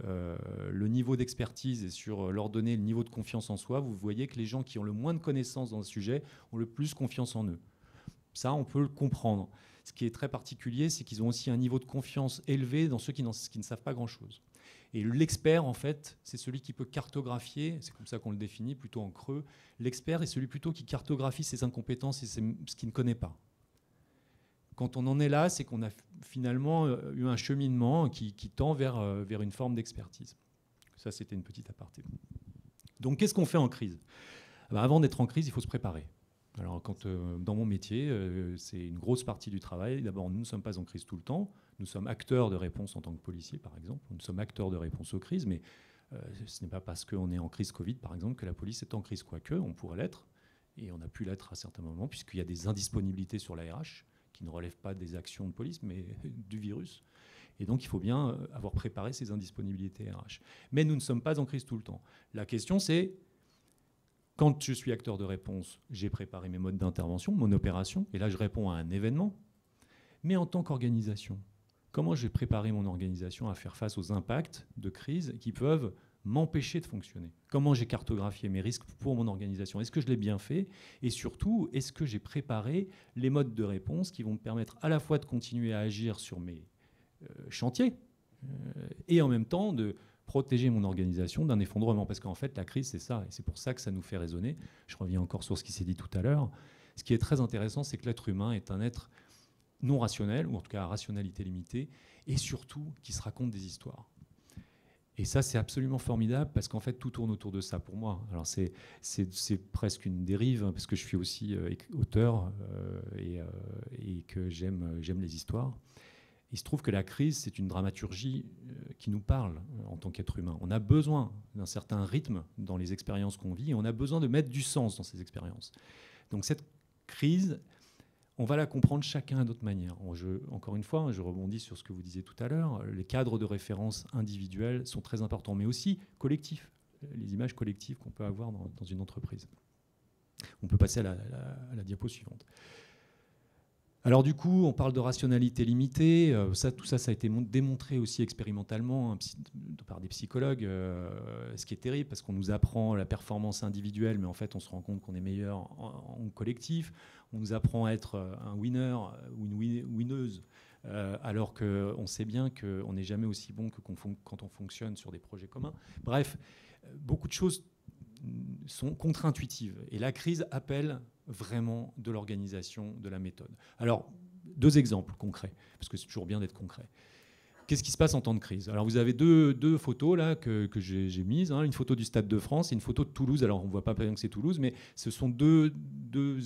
le niveau d'expertise et sur leur donner le niveau de confiance en soi, vous voyez que les gens qui ont le moins de connaissances dans le sujet ont le plus confiance en eux. Ça, on peut le comprendre. Ce qui est très particulier, c'est qu'ils ont aussi un niveau de confiance élevé dans ceux qui ne savent pas grand-chose. Et l'expert, en fait, c'est celui qui peut cartographier, c'est comme ça qu'on le définit, plutôt en creux. L'expert est celui plutôt qui cartographie ses incompétences et ce qu'il ne connaît pas. Quand on en est là, c'est qu'on a finalement eu un cheminement qui tend vers une forme d'expertise. Ça, c'était une petite aparté. Donc, qu'est-ce qu'on fait en crise ? Avant d'être en crise, il faut se préparer. Alors, dans mon métier, c'est une grosse partie du travail. D'abord, nous ne sommes pas en crise tout le temps. Nous sommes acteurs de réponse en tant que policiers, par exemple. Nous sommes acteurs de réponse aux crises, mais ce n'est pas parce qu'on est en crise Covid, par exemple, que la police est en crise. Quoique, on pourrait l'être, et on a pu l'être à certains moments, puisqu'il y a des indisponibilités sur la RH, qui ne relèvent pas des actions de police, mais du virus. Et donc, il faut bien avoir préparé ces indisponibilités RH. Mais nous ne sommes pas en crise tout le temps. La question, c'est, quand je suis acteur de réponse, j'ai préparé mes modes d'intervention, mon opération, et là, je réponds à un événement. Mais en tant qu'organisation, comment j'ai préparé mon organisation à faire face aux impacts de crise qui peuvent m'empêcher de fonctionner? Comment j'ai cartographié mes risques pour mon organisation? Est-ce que je l'ai bien fait? Et surtout, est-ce que j'ai préparé les modes de réponse qui vont me permettre à la fois de continuer à agir sur mes chantiers et en même temps de protéger mon organisation d'un effondrement? Parce qu'en fait, la crise, c'est ça. Et c'est pour ça que ça nous fait raisonner. Je reviens encore sur ce qui s'est dit tout à l'heure. Ce qui est très intéressant, c'est que l'être humain est un être non rationnel, ou en tout cas à rationalité limitée, et surtout qui se raconte des histoires. Et ça, c'est absolument formidable parce qu'en fait, tout tourne autour de ça pour moi. Alors, c'est presque une dérive, parce que je suis aussi auteur et que j'aime les histoires. Il se trouve que la crise, c'est une dramaturgie qui nous parle en tant qu'être humain. On a besoin d'un certain rythme dans les expériences qu'on vit et on a besoin de mettre du sens dans ces expériences. Donc cette crise, on va la comprendre chacun à notre manière. Encore une fois, je rebondis sur ce que vous disiez tout à l'heure, les cadres de référence individuels sont très importants, mais aussi collectifs, les images collectives qu'on peut avoir dans une entreprise. On peut passer à la diapo suivante. Alors du coup, on parle de rationalité limitée. Tout ça a été démontré aussi expérimentalement par des psychologues, ce qui est terrible parce qu'on nous apprend la performance individuelle, mais en fait, on se rend compte qu'on est meilleur en collectif. On nous apprend à être un winner ou une winneuse, alors qu'on sait bien qu'on n'est jamais aussi bon que quand on fonctionne sur des projets communs. Bref, beaucoup de choses sont contre-intuitives. Et la crise appelle vraiment de l'organisation, de la méthode. Alors, 2 exemples concrets, parce que c'est toujours bien d'être concret. Qu'est-ce qui se passe en temps de crise? Alors, vous avez deux photos là que j'ai mises, hein, une photo du Stade de France et une photo de Toulouse. Alors, on ne voit pas bien que c'est Toulouse, mais ce sont deux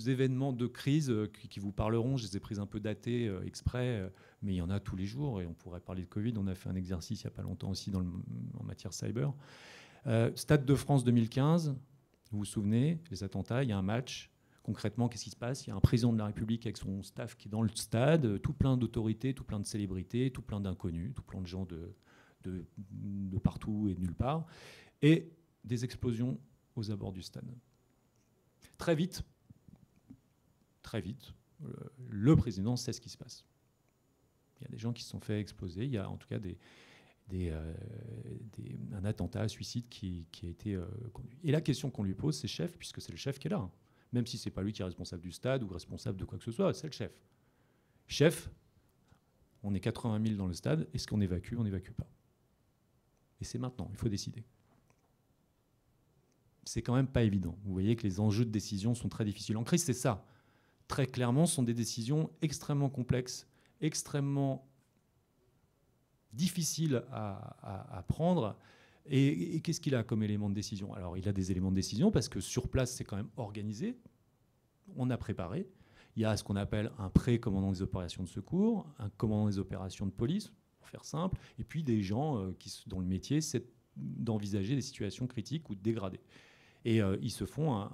événements de crise qui vous parleront. Je les ai prises un peu datées exprès, mais il y en a tous les jours. Et on pourrait parler de Covid. On a fait un exercice il n'y a pas longtemps aussi en matière cyber. Stade de France 2015, vous vous souvenez, les attentats, il y a un match. Concrètement, qu'est-ce qui se passe? Il y a un président de la République avec son staff qui est dans le stade, tout plein d'autorités, tout plein de célébrités, tout plein d'inconnus, tout plein de gens de partout et de nulle part, et des explosions aux abords du stade. Très vite, le président sait ce qui se passe. Il y a des gens qui se sont fait exploser, il y a en tout cas un attentat, un suicide qui a été conduit. Et la question qu'on lui pose, c'est chef, puisque c'est le chef qui est là. Même si ce n'est pas lui qui est responsable du stade ou responsable de quoi que ce soit, c'est le chef. Chef, on est 80 000 dans le stade, est-ce qu'on évacue? On n'évacue pas. Et c'est maintenant, il faut décider. C'est quand même pas évident. Vous voyez que les enjeux de décision sont très difficiles. En crise, c'est ça. Très clairement, ce sont des décisions extrêmement complexes, extrêmement difficiles à prendre. Et qu'est-ce qu'il a comme élément de décision? Alors, il a des éléments de décision parce que sur place, c'est quand même organisé. On a préparé. Il y a ce qu'on appelle un pré-commandant des opérations de secours, un commandant des opérations de police, pour faire simple, et puis des gens dont le métier, c'est d'envisager des situations critiques ou de dégradées. Et ils se font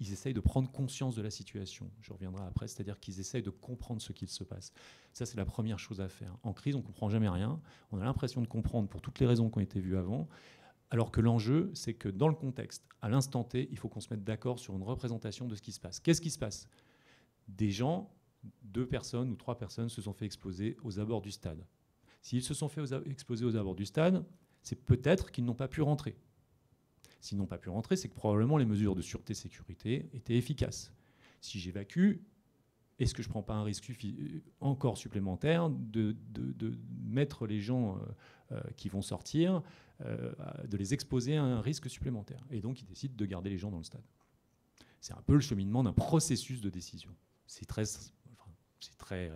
ils essayent de prendre conscience de la situation. Je reviendrai après, c'est-à-dire qu'ils essayent de comprendre ce qu'il se passe. Ça, c'est la première chose à faire. En crise, on ne comprend jamais rien. On a l'impression de comprendre pour toutes les raisons qui ont été vues avant, alors que l'enjeu, c'est que dans le contexte, à l'instant T, il faut qu'on se mette d'accord sur une représentation de ce qui se passe. Qu'est-ce qui se passe? Des gens, 2 personnes ou 3 personnes se sont fait exploser aux abords du stade. S'ils se sont fait exploser aux abords du stade, c'est peut-être qu'ils n'ont pas pu rentrer. S'ils n'ont pas pu rentrer, c'est que probablement les mesures de sûreté-sécurité étaient efficaces. Si j'évacue, est-ce que je ne prends pas un risque encore supplémentaire de mettre les gens qui vont sortir, de les exposer à un risque supplémentaire? Et donc, ils décident de garder les gens dans le stade. C'est un peu le cheminement d'un processus de décision. C'est très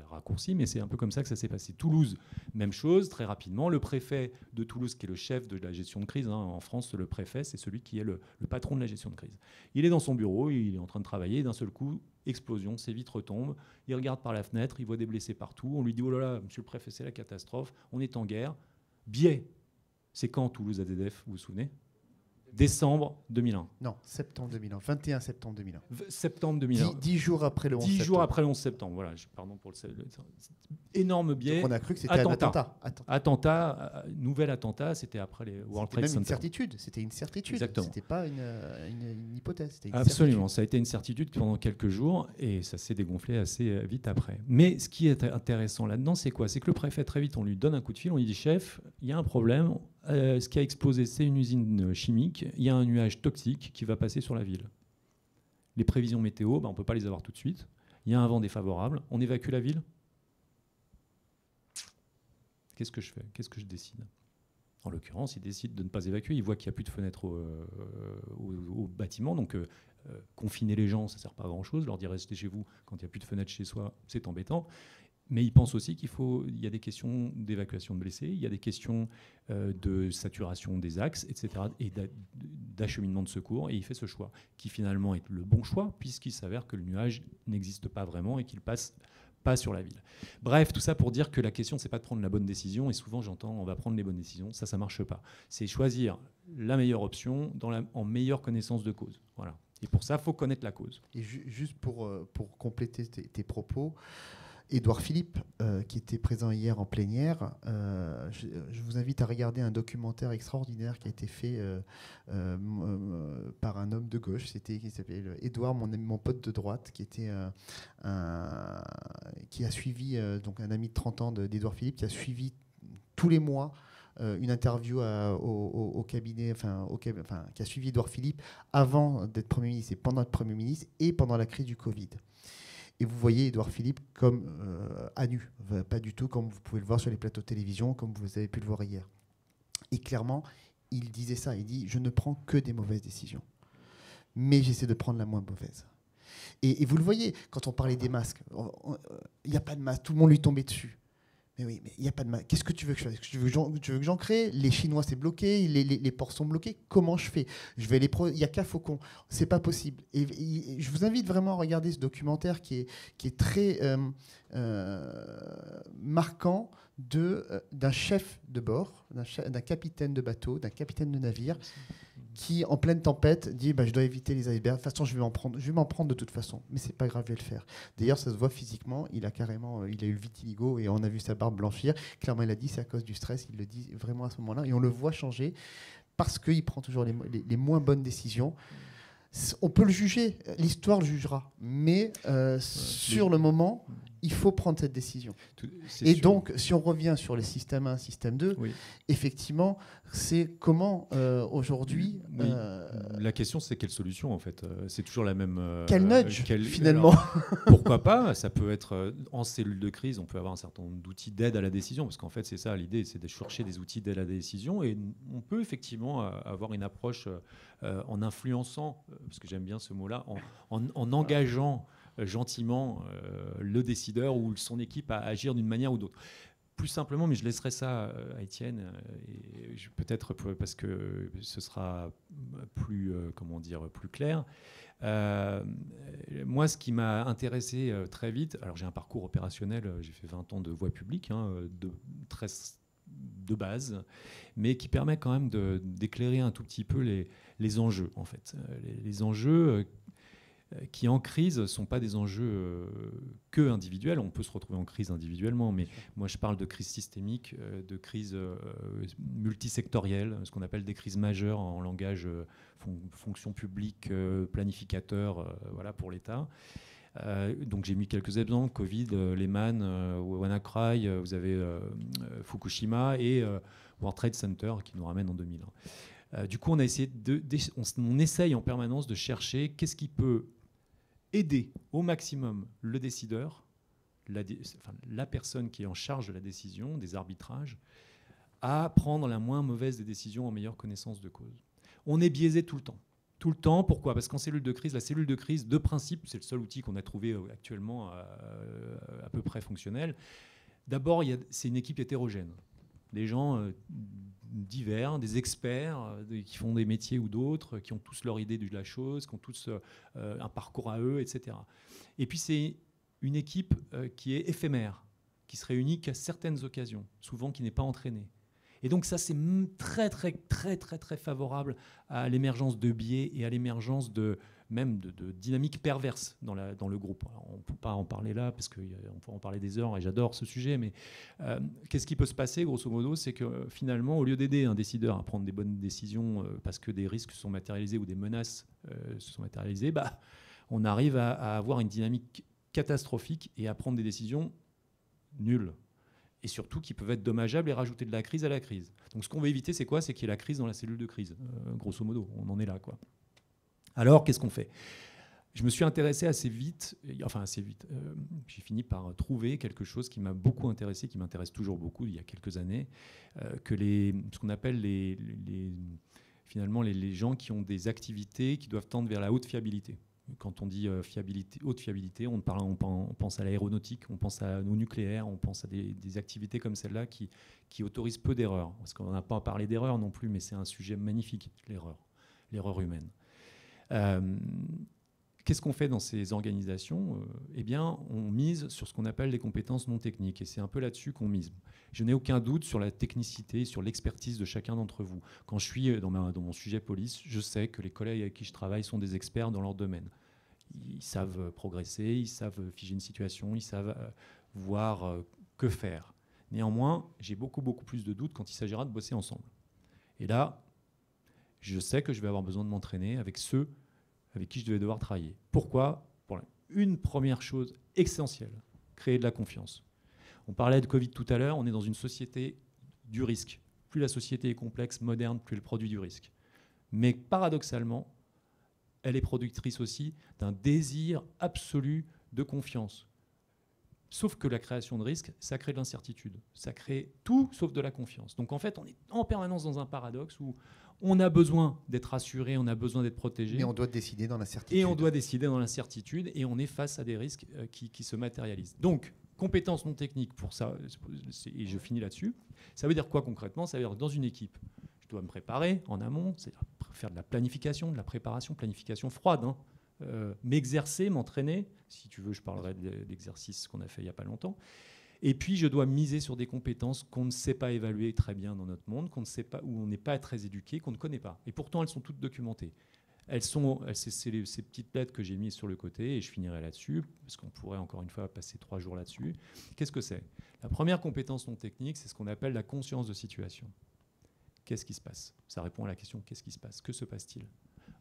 raccourci, mais c'est un peu comme ça que ça s'est passé. Toulouse, même chose, très rapidement. Le préfet de Toulouse, qui est le chef de la gestion de crise, en France, le préfet, c'est celui qui est le patron de la gestion de crise. Il est dans son bureau, il est en train de travailler, et d'un seul coup, explosion, ses vitres tombent, il regarde par la fenêtre, il voit des blessés partout, on lui dit « Oh là là, monsieur le préfet, c'est la catastrophe, on est en guerre. » Biais, c'est quand Toulouse ADF, vous vous souvenez? Décembre 2001. Non, septembre 2001. 21 septembre 2001. Septembre 2001. 10 jours après le 11 septembre. 10 jours après le 11 septembre, voilà. Pardon pour le énorme biais. Donc on a cru que c'était un attentat. Nouvel attentat, c'était après les World Trade Center. C'était une certitude. Exactement. C'était pas une hypothèse. C'était une Absolument. certitude. Ça a été une certitude pendant quelques jours et ça s'est dégonflé assez vite après. Mais ce qui est intéressant là-dedans, c'est quoi? C'est que le préfet, très vite, on lui donne un coup de fil, on lui dit « Chef, il y a un problème. ce qui a explosé, c'est une usine chimique, il y a un nuage toxique qui va passer sur la ville. Les prévisions météo, on ne peut pas les avoir tout de suite. Il y a un vent défavorable, on évacue la ville. Qu'est-ce que je fais? Qu'est-ce que je décide? En l'occurrence, ils décident de ne pas évacuer. Ils voient qu'il n'y a plus de fenêtres au bâtiment. Donc, confiner les gens, ça ne sert pas à grand-chose. Leur dire restez chez vous quand il n'y a plus de fenêtres chez soi, c'est embêtant. Mais ils pensent aussi il y a des questions d'évacuation de blessés, il y a des questions de saturation des axes, etc. et d'acheminement de secours. Et il fait ce choix, qui finalement est le bon choix, puisqu'il s'avère que le nuage n'existe pas vraiment et qu'il passe pas sur la ville. Bref, tout ça pour dire que la question, c'est pas de prendre la bonne décision. Et souvent, j'entends, on va prendre les bonnes décisions. Ça marche pas. C'est choisir la meilleure option en meilleure connaissance de cause. Voilà. Et pour ça, il faut connaître la cause. Et juste pour compléter tes propos, Édouard Philippe, qui était présent hier en plénière, je vous invite à regarder un documentaire extraordinaire qui a été fait par un homme de gauche. Qui s'appelle Édouard, mon pote de droite, qui a suivi, donc un ami de 30 ans d'Édouard Philippe, qui a suivi tous les mois une interview au cabinet, qui a suivi Édouard Philippe avant d'être Premier ministre et pendant être Premier ministre et pendant la crise du Covid. Et vous voyez Édouard Philippe comme à nu, pas du tout comme vous pouvez le voir sur les plateaux de télévision, comme vous avez pu le voir hier. Et clairement, il disait ça, il dit « Je ne prends que des mauvaises décisions, mais j'essaie de prendre la moins mauvaise ». Et vous le voyez, quand on parlait des masques, il n'y a pas de masque, tout le monde lui tombait dessus. Mais oui, mais il n'y a pas de masque. Qu'est-ce que tu veux que je fasse? Tu veux que j'en crée? Les Chinois, c'est bloqué. Les ports sont bloqués. Comment je fais? Il n'y a qu'à Faucon. C'est pas possible. Et je vous invite vraiment à regarder ce documentaire qui est très marquant d'un chef de bord, d'un capitaine de bateau, d'un capitaine de navire, qui, en pleine tempête, dit je dois éviter les icebergs. De toute façon, je vais m'en prendre de toute façon. Mais c'est pas grave, je vais le faire. D'ailleurs, ça se voit physiquement. Il a eu le vitiligo et on a vu sa barbe blanchir. Clairement, il a dit c'est à cause du stress. Il le dit vraiment à ce moment-là. Et on le voit changer parce qu'il prend toujours les moins bonnes décisions. On peut le juger. L'histoire le jugera. Mais sur le moment, il faut prendre cette décision. Et donc, si on revient sur les systèmes 1, système 2, oui. Effectivement, c'est comment aujourd'hui... Oui. La question, c'est quelle solution, en fait. C'est toujours la même... Quel nudge, finalement. Alors, pourquoi pas? Ça peut être... en cellule de crise, on peut avoir un certain nombre d'outils d'aide à la décision, parce qu'en fait, c'est ça, l'idée, c'est de chercher des outils d'aide à la décision, et on peut effectivement avoir une approche en influençant, parce que j'aime bien ce mot-là, en engageant gentiment le décideur ou son équipe à agir d'une manière ou d'autre. Plus simplement, mais je laisserai ça à Étienne, peut-être parce que ce sera plus, plus clair. Moi, ce qui m'a intéressé très vite, alors j'ai un parcours opérationnel, j'ai fait 20 ans de voie publique, de base, mais qui permet quand même d'éclairer un tout petit peu les enjeux, en fait. Les enjeux qui en crise ne sont pas des enjeux que individuels. On peut se retrouver en crise individuellement, mais moi je parle de crise systémique, de crise multisectorielle, ce qu'on appelle des crises majeures en langage fonction publique, planificateur, voilà, pour l'État. Donc j'ai mis quelques exemples, Covid, Lehman, WannaCry, vous avez Fukushima et World Trade Center qui nous ramène en 2001. Du coup, on a essayé on essaye en permanence de chercher qu'est-ce qui peut aider au maximum le décideur, la personne qui est en charge de la décision, des arbitrages, à prendre la moins mauvaise des décisions en meilleure connaissance de cause. On est biaisé tout le temps. Tout le temps, pourquoi? Parce qu'en cellule de crise, la cellule de crise, de principe, c'est le seul outil qu'on a trouvé actuellement à peu près fonctionnel. D'abord, c'est une équipe hétérogène. Des gens divers, des experts qui font des métiers ou d'autres, qui ont tous leur idée de la chose, qui ont tous un parcours à eux, etc. Et puis c'est une équipe qui est éphémère, qui se réunit qu'à certaines occasions, souvent qui n'est pas entraînée. Et donc ça, c'est très, très, très, très, très favorable à l'émergence de biais et à l'émergence même de dynamiques perverses dans le groupe. Alors, on ne peut pas en parler là, parce qu'on peut en parler des heures, et j'adore ce sujet, mais qu'est-ce qui peut se passer, grosso modo? C'est que finalement, au lieu d'aider un décideur à prendre des bonnes décisions parce que des risques sont matérialisés ou des menaces se sont matérialisées, on arrive à avoir une dynamique catastrophique et à prendre des décisions nulles. et surtout qui peuvent être dommageables et rajouter de la crise à la crise. Donc ce qu'on veut éviter, c'est quoi? C'est qu'il y ait la crise dans la cellule de crise. Grosso modo, on en est là, quoi. Alors, qu'est-ce qu'on fait? Je me suis intéressé assez vite, j'ai fini par trouver quelque chose qui m'a beaucoup intéressé, qui m'intéresse toujours beaucoup il y a quelques années, ce qu'on appelle finalement les gens qui ont des activités qui doivent tendre vers la haute fiabilité. Quand on dit haute fiabilité, on pense à l'aéronautique, on pense au nucléaire, on pense à des activités comme celle-là qui autorisent peu d'erreurs. Parce qu'on n'a pas parlé d'erreurs non plus, mais c'est un sujet magnifique, l'erreur humaine. Qu'est-ce qu'on fait dans ces organisations? Eh bien, on mise sur ce qu'on appelle les compétences non techniques, et c'est un peu là-dessus qu'on mise. Je n'ai aucun doute sur la technicité, sur l'expertise de chacun d'entre vous. Quand je suis dans mon sujet police, je sais que les collègues avec qui je travaille sont des experts dans leur domaine. Ils savent progresser, ils savent figer une situation, ils savent voir que faire. Néanmoins, j'ai beaucoup plus de doutes quand il s'agira de bosser ensemble. Et là, je sais que je vais avoir besoin de m'entraîner avec ceux avec qui je vais devoir travailler. Pourquoi? Pour une première chose essentielle, créer de la confiance. On parlait de Covid tout à l'heure, on est dans une société du risque. Plus la société est complexe, moderne, plus elle produit du risque. Mais paradoxalement, elle est productrice aussi d'un désir absolu de confiance. Sauf que la création de risque, ça crée de l'incertitude. Ça crée tout sauf de la confiance. Donc en fait, on est en permanence dans un paradoxe où on a besoin d'être rassuré, on a besoin d'être protégé. Mais on doit décider dans l'incertitude. Et on doit décider dans l'incertitude, et on est face à des risques qui se matérialisent. Donc, compétences non techniques pour ça, et je finis là-dessus. Ça veut dire quoi concrètement? Ça veut dire que dans une équipe, je dois me préparer en amont, c'est-à-dire faire de la planification, de la préparation, planification froide, hein. M'exercer, m'entraîner. Si tu veux, je parlerai de l'exercice qu'on a fait il n'y a pas longtemps. Et puis, je dois miser sur des compétences qu'on ne sait pas évaluer très bien dans notre monde, qu'on ne sait pas, où on n'est pas très éduqué, qu'on ne connaît pas. Et pourtant, elles sont toutes documentées. C'est ces petites lettres que j'ai mises sur le côté, et je finirai là-dessus, parce qu'on pourrait encore une fois passer 3 jours là-dessus. Qu'est-ce que c'est? La première compétence non technique, c'est ce qu'on appelle la conscience de situation. Qu'est-ce qui se passe? Ça répond à la question qu'est-ce qui se passe? Que se passe-t-il?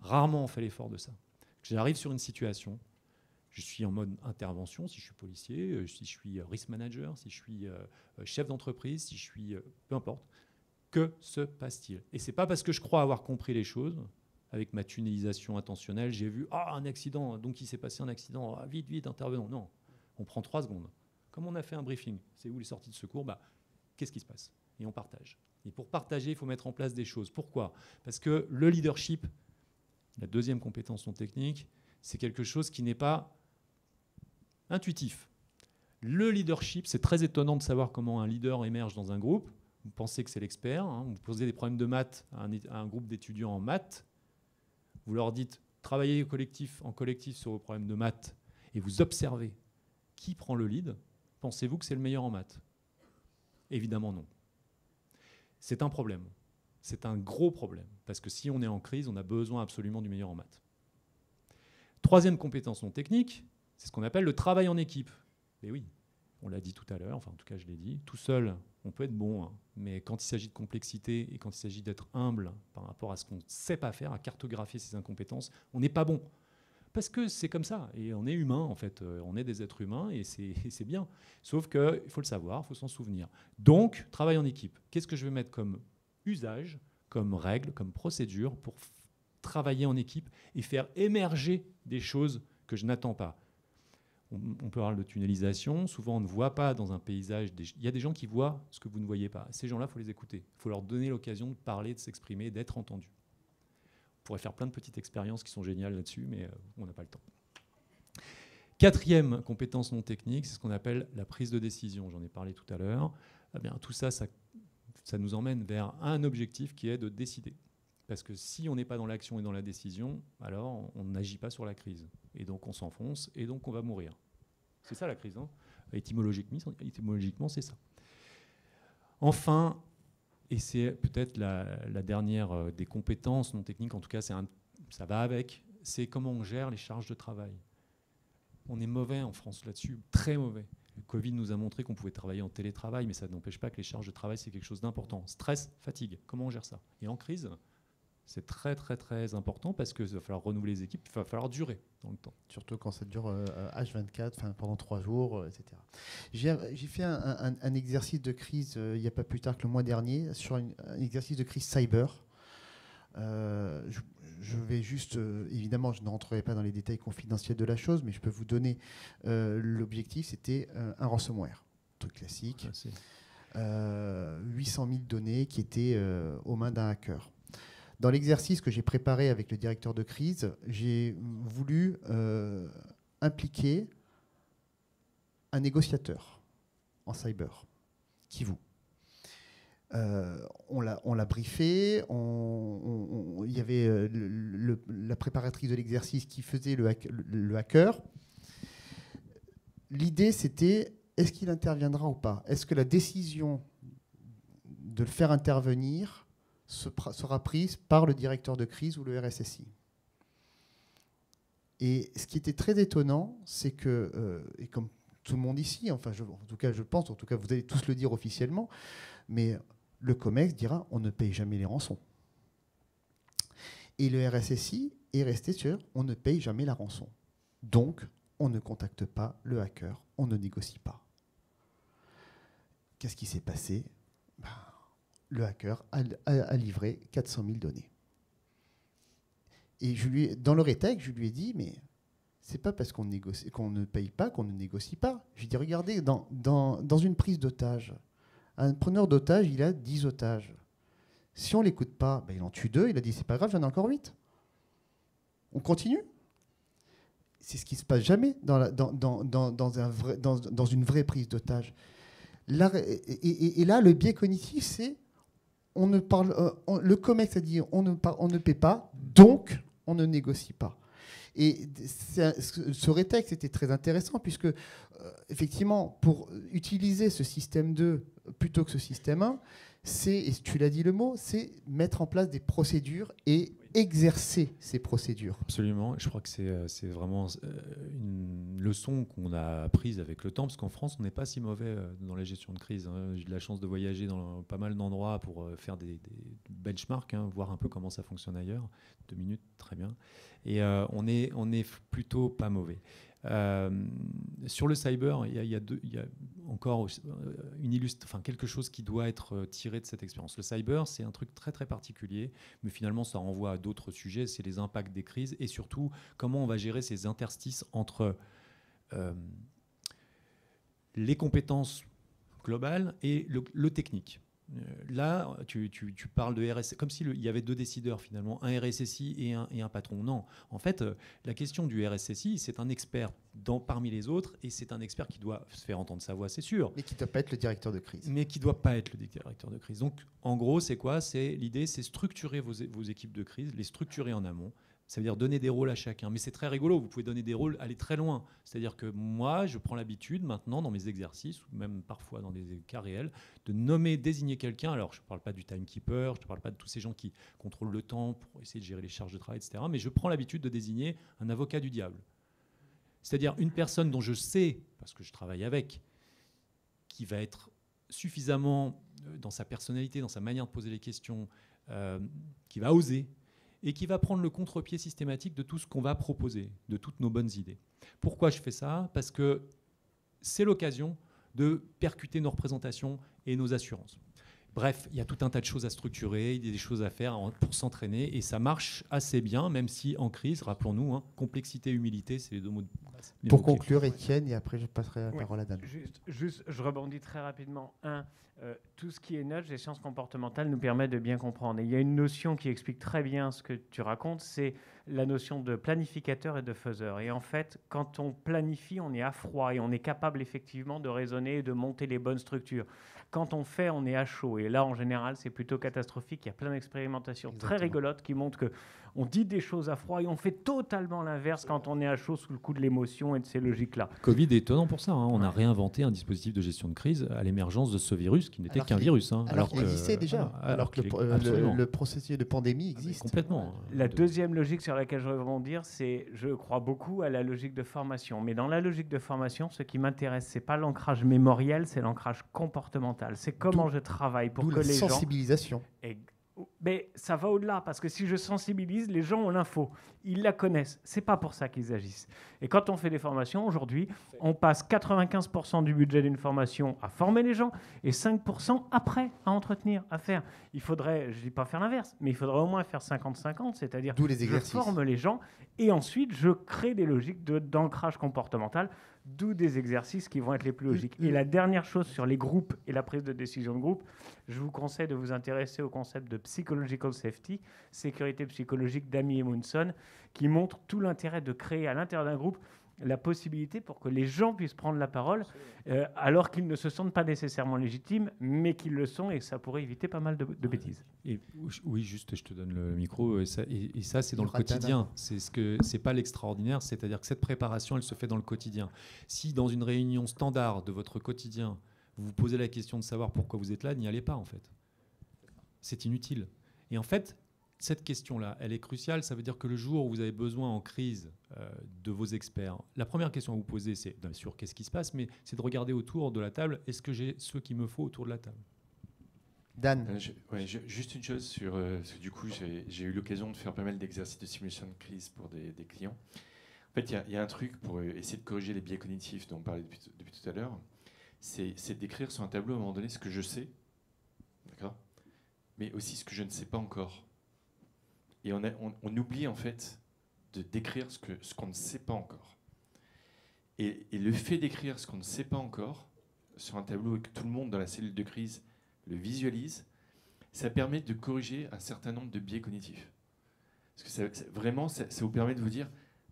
Rarement on fait l'effort de ça. J'arrive sur une situation, je suis en mode intervention, si je suis policier, si je suis risk manager, si je suis chef d'entreprise, si je suis... peu importe. Que se passe-t-il? Et ce n'est pas parce que je crois avoir compris les choses, avec ma tunnelisation intentionnelle, j'ai vu un accident, donc il s'est passé un accident, vite, intervenons. Non, on prend 3 secondes. Comme on a fait un briefing, c'est où les sorties de secours? Qu'est-ce qui se passe? Et on partage. Et pour partager, il faut mettre en place des choses. Pourquoi? Parce que le leadership, la deuxième compétence non technique, c'est quelque chose qui n'est pas intuitif. Le leadership, c'est très étonnant de savoir comment un leader émerge dans un groupe. Vous pensez que c'est l'expert, hein, vous posez des problèmes de maths à un groupe d'étudiants en maths, vous leur dites travaillez en collectif sur vos problèmes de maths et vous observez qui prend le lead. Pensez-vous que c'est le meilleur en maths? Évidemment non. C'est un problème. C'est un gros problème, parce que si on est en crise, on a besoin absolument du meilleur en maths. Troisième compétence non technique, c'est ce qu'on appelle le travail en équipe. Et oui, on l'a dit tout à l'heure, enfin en tout cas je l'ai dit, tout seul, on peut être bon, hein, mais quand il s'agit de complexité et quand il s'agit d'être humble par rapport à ce qu'on ne sait pas faire, à cartographier ses incompétences, on n'est pas bon. Parce que c'est comme ça, et on est humain en fait, on est des êtres humains et c'est bien. Sauf qu'il faut le savoir, il faut s'en souvenir. Donc, travail en équipe. Qu'est-ce que je vais mettre comme usage, comme règle, comme procédure pour travailler en équipe et faire émerger des choses que je n'attends pas? On peut parler de tunnelisation. Souvent, on ne voit pas dans un paysage. Il y a des gens qui voient ce que vous ne voyez pas. Ces gens-là, il faut les écouter. Il faut leur donner l'occasion de parler, de s'exprimer, d'être entendus. On pourrait faire plein de petites expériences qui sont géniales là-dessus, mais on n'a pas le temps. Quatrième compétence non technique, c'est ce qu'on appelle la prise de décision. J'en ai parlé tout à l'heure. Eh bien, tout ça, ça nous emmène vers un objectif qui est de décider. Parce que si on n'est pas dans l'action et dans la décision, alors on n'agit pas sur la crise. Et donc on s'enfonce et donc on va mourir. C'est ça la crise, hein. Étymologiquement, c'est ça. Enfin, et c'est peut-être la dernière des compétences non techniques, en tout cas ça va avec, c'est comment on gère les charges de travail. On est mauvais en France là-dessus, très mauvais. Le Covid nous a montré qu'on pouvait travailler en télétravail, mais ça n'empêche pas que les charges de travail, c'est quelque chose d'important. Stress, fatigue, comment on gère ça? Et en crise, C'est très, très, très important parce qu'il va falloir renouveler les équipes, il va falloir durer dans le temps. Surtout quand ça dure H24, pendant 3 jours, etc. J'ai fait un exercice de crise il n'y a pas plus tard que le mois dernier, sur un exercice de crise cyber. Je vais juste, évidemment, je ne rentrerai pas dans les détails confidentiels de la chose, mais je peux vous donner l'objectif, c'était un ransomware, truc classique. 800 000 données qui étaient aux mains d'un hacker. Dans l'exercice que j'ai préparé avec le directeur de crise, j'ai voulu impliquer un négociateur en cyber, qui vous. On l'a briefé, il y avait la préparatrice de l'exercice qui faisait le hacker. L'idée, c'était, est-ce qu'il interviendra ou pas? Est-ce que la décision de le faire intervenir sera prise par le directeur de crise ou le RSSI? Et ce qui était très étonnant, c'est que, et comme tout le monde ici, en tout cas je pense, en tout cas vous allez tous le dire officiellement, mais le COMEX dira on ne paye jamais les rançons. Et le RSSI est resté sur on ne paye jamais la rançon. Donc, on ne contacte pas le hacker, on ne négocie pas. Qu'est-ce qui s'est passé? Le hacker a livré 400 000 données. Et dans le rétec, je lui ai dit, mais c'est pas parce qu'on ne paye pas qu'on ne négocie pas. Je lui ai dit, regardez, dans une prise d'otage, un preneur d'otage, il a 10 otages. Si on ne l'écoute pas, il en tue 2, il a dit, c'est pas grave, j'en ai encore 8. On continue. C'est ce qui ne se passe jamais dans une vraie prise d'otage. Et là, le biais cognitif, c'est le COMEX a dit on ne paie pas, donc on ne négocie pas. Et ce rétexte était très intéressant puisque, effectivement, pour utiliser ce système 2 plutôt que ce système 1, et tu l'as dit le mot, c'est mettre en place des procédures et exercer ces procédures. Absolument. Je crois que c'est vraiment une leçon qu'on a apprise avec le temps, parce qu'en France, on n'est pas si mauvais dans la gestion de crise. J'ai eu de la chance de voyager dans pas mal d'endroits pour faire des benchmarks, voir un peu comment ça fonctionne ailleurs. 2 minutes, très bien. Et on est plutôt pas mauvais. Sur le cyber, il y a encore quelque chose qui doit être tiré de cette expérience. Le cyber, c'est un truc très très particulier, mais finalement ça renvoie à d'autres sujets, c'est les impacts des crises et surtout comment on va gérer ces interstices entre les compétences globales et le technique. Là, tu parles de RSSI, comme s'il y avait 2 décideurs finalement, un RSSI et un patron. Non, en fait, la question du RSSI, c'est un expert parmi les autres et c'est un expert qui doit se faire entendre sa voix, c'est sûr. Mais qui ne doit pas être le directeur de crise. Mais qui ne doit pas être le directeur de crise. Donc, en gros, c'est quoi? L'idée, c'est structurer vos équipes de crise, les structurer en amont. Ça veut dire donner des rôles à chacun. Mais c'est très rigolo, vous pouvez donner des rôles, aller très loin. C'est-à-dire que moi, je prends l'habitude maintenant dans mes exercices, ou même parfois dans des cas réels, de désigner quelqu'un. Alors, je ne parle pas du timekeeper, je ne parle pas de tous ces gens qui contrôlent le temps pour essayer de gérer les charges de travail, etc. Mais je prends l'habitude de désigner un avocat du diable. C'est-à-dire une personne dont je sais, parce que je travaille avec, qui va être suffisamment dans sa personnalité, dans sa manière de poser les questions, qui va oser, et qui va prendre le contre-pied systématique de tout ce qu'on va proposer, de toutes nos bonnes idées. Pourquoi je fais ça? Parce que c'est l'occasion de percuter nos représentations et nos assurances. Bref, il y a tout un tas de choses à structurer, il y a des choses à faire pour s'entraîner, et ça marche assez bien, même si en crise, rappelons-nous, complexité, humilité, c'est les 2 mots. Pour conclure, Étienne, et après je passerai la parole à Dan. Juste, je rebondis très rapidement. Tout ce qui est notes, les sciences comportementales nous permettent de bien comprendre. Et il y a une notion qui explique très bien ce que tu racontes, c'est la notion de planificateur et de faiseur. Et en fait, quand on planifie, on est à froid et on est capable effectivement de raisonner et de monter les bonnes structures. Quand on fait, on est à chaud. Et là, en général, c'est plutôt catastrophique. Il y a plein d'expérimentations très rigolotes qui montrent qu'on dit des choses à froid et on fait totalement l'inverse quand on est à chaud sous le coup de l'émotion et de ces logiques-là. Covid est étonnant pour ça. On a réinventé un dispositif de gestion de crise à l'émergence de ce virus qui n'était qu'un virus. Alors qu'il existait déjà. Alors que le processus de pandémie existe. Complètement. La deuxième logique sur laquelle je veux rebondir, c'est je crois beaucoup à la logique de formation. Mais dans la logique de formation, ce qui m'intéresse, c'est pas l'ancrage mémoriel, c'est l'ancrage comportemental. C'est comment je travaille pour que les gens... sensibilisation. Mais ça va au-delà, parce que si je sensibilise, les gens ont l'info, ils la connaissent. C'est pas pour ça qu'ils agissent. Et quand on fait des formations, aujourd'hui, on passe 95% du budget d'une formation à former les gens et 5% après à entretenir, à faire. Il faudrait, je dis pas faire l'inverse, mais il faudrait au moins faire 50-50, c'est-à-dire D'où les je exercices. forme les gens et ensuite je crée des logiques d'ancrage comportemental, d'où des exercices qui vont être les plus logiques. Et la dernière chose sur les groupes et la prise de décision de groupe, je vous conseille de vous intéresser au concept de psychological safety, sécurité psychologique d'Amy Edmondson, qui montre tout l'intérêt de créer à l'intérieur d'un groupe la possibilité pour que les gens puissent prendre la parole alors qu'ils ne se sentent pas nécessairement légitimes, mais qu'ils le sont, et ça pourrait éviter pas mal de bêtises. Et, oui, juste, je te donne le micro. Et ça, c'est dans le Ratada. quotidien. C'est pas l'extraordinaire. C'est-à-dire que cette préparation, elle se fait dans le quotidien. Si dans une réunion standard de votre quotidien, vous vous posez la question de savoir pourquoi vous êtes là, n'y allez pas, en fait. C'est inutile. Et en fait, cette question-là, elle est cruciale. Ça veut dire que le jour où vous avez besoin en crise de vos experts, la première question à vous poser, c'est bien sûr qu'est-ce qui se passe, mais c'est de regarder autour de la table. Est-ce que j'ai ce qu'il me faut autour de la table? Dan, Juste une chose sur parce que du coup j'ai eu l'occasion de faire pas mal d'exercices de simulation de crise pour des clients. En fait, il y a un truc pour essayer de corriger les biais cognitifs dont on parlait depuis tout à l'heure, c'est d'écrire sur un tableau à un moment donné ce que je sais, d'accord, mais aussi ce que je ne sais pas encore. Et on oublie en fait de d'écrire ce qu'on ne sait pas encore. Et le fait d'écrire ce qu'on ne sait pas encore sur un tableau et que tout le monde dans la cellule de crise le visualise, ça permet de corriger un certain nombre de biais cognitifs. Parce que vraiment, ça vous permet de vous dire,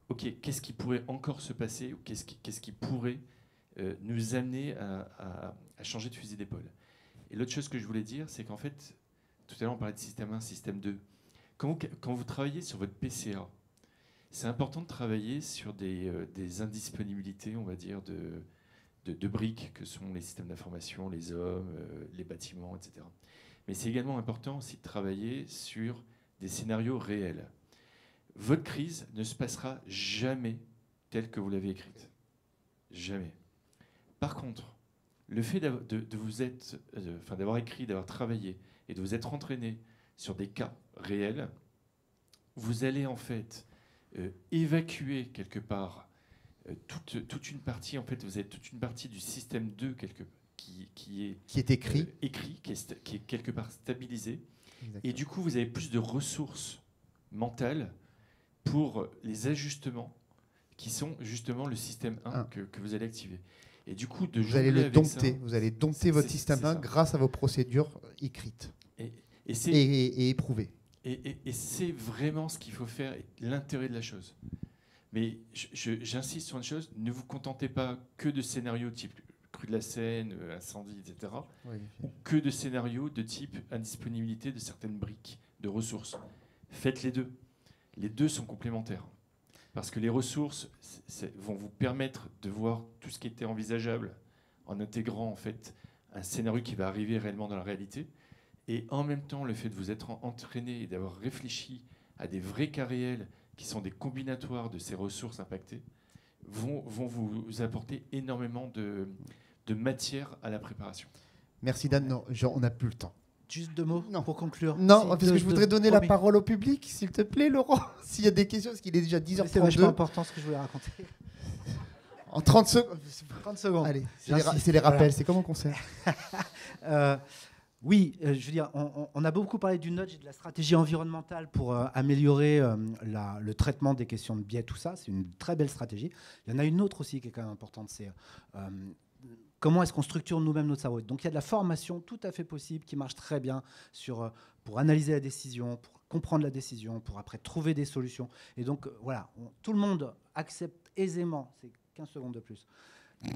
OK, qu'est-ce qui pourrait encore se passer ou qu'est-ce qui pourrait nous amener à changer de fusil d'épaule. Et l'autre chose que je voulais dire, c'est qu'en fait, tout à l'heure on parlait de système 1, système 2. Quand vous travaillez sur votre PCA, c'est important de travailler sur des indisponibilités, on va dire, de briques que sont les systèmes d'information, les hommes, les bâtiments, etc. Mais c'est également important aussi de travailler sur des scénarios réels. Votre crise ne se passera jamais telle que vous l'avez écrite. Jamais. Par contre, le fait d'avoir écrit, d'avoir travaillé et de vous être entraîné sur des cas réels, vous allez en fait évacuer quelque part toute une partie, en fait, vous avez toute une partie du système 2 qui est écrit, qui est quelque part stabilisé. Exactement. Et du coup, vous avez plus de ressources mentales pour les ajustements qui sont justement le système 1 que vous allez activer. Et du coup, vous allez le dompter. Vous allez dompter votre système 1 grâce à vos procédures écrites et éprouvées. Et c'est vraiment ce qu'il faut faire, l'intérêt de la chose. Mais j'insiste sur une chose, ne vous contentez pas que de scénarios type crue de la Seine, incendie, etc. Oui. Ou que de scénarios de type indisponibilité de certaines briques, de ressources. Faites les deux. Les deux sont complémentaires. Parce que les ressources vont vous permettre de voir tout ce qui était envisageable en intégrant en fait un scénario qui va arriver réellement dans la réalité. Et en même temps, le fait de vous être entraîné et d'avoir réfléchi à des vrais cas réels qui sont des combinatoires de ces ressources impactées vont vous apporter énormément de matière à la préparation. Merci Dan. Non, on n'a plus le temps. Juste deux mots pour conclure. Non, parce que je voudrais donner la parole au public, s'il te plaît, Laurent. S'il y a des questions, parce qu'il est déjà 10h32. C'est vachement important ce que je voulais raconter. En 30 secondes. 30 secondes. Allez, c'est les rappels, voilà. C'est comme au concert. Oui, je veux dire, on a beaucoup parlé du nudge et de la stratégie environnementale pour améliorer le traitement des questions de biais, tout ça. C'est une très belle stratégie. Il y en a une autre aussi qui est quand même importante, c'est comment est-ce qu'on structure nous-mêmes notre cerveau. Donc il y a de la formation tout à fait possible qui marche très bien pour analyser la décision, pour comprendre la décision, pour après trouver des solutions. Et donc voilà, tout le monde accepte aisément, c'est 15 secondes de plus,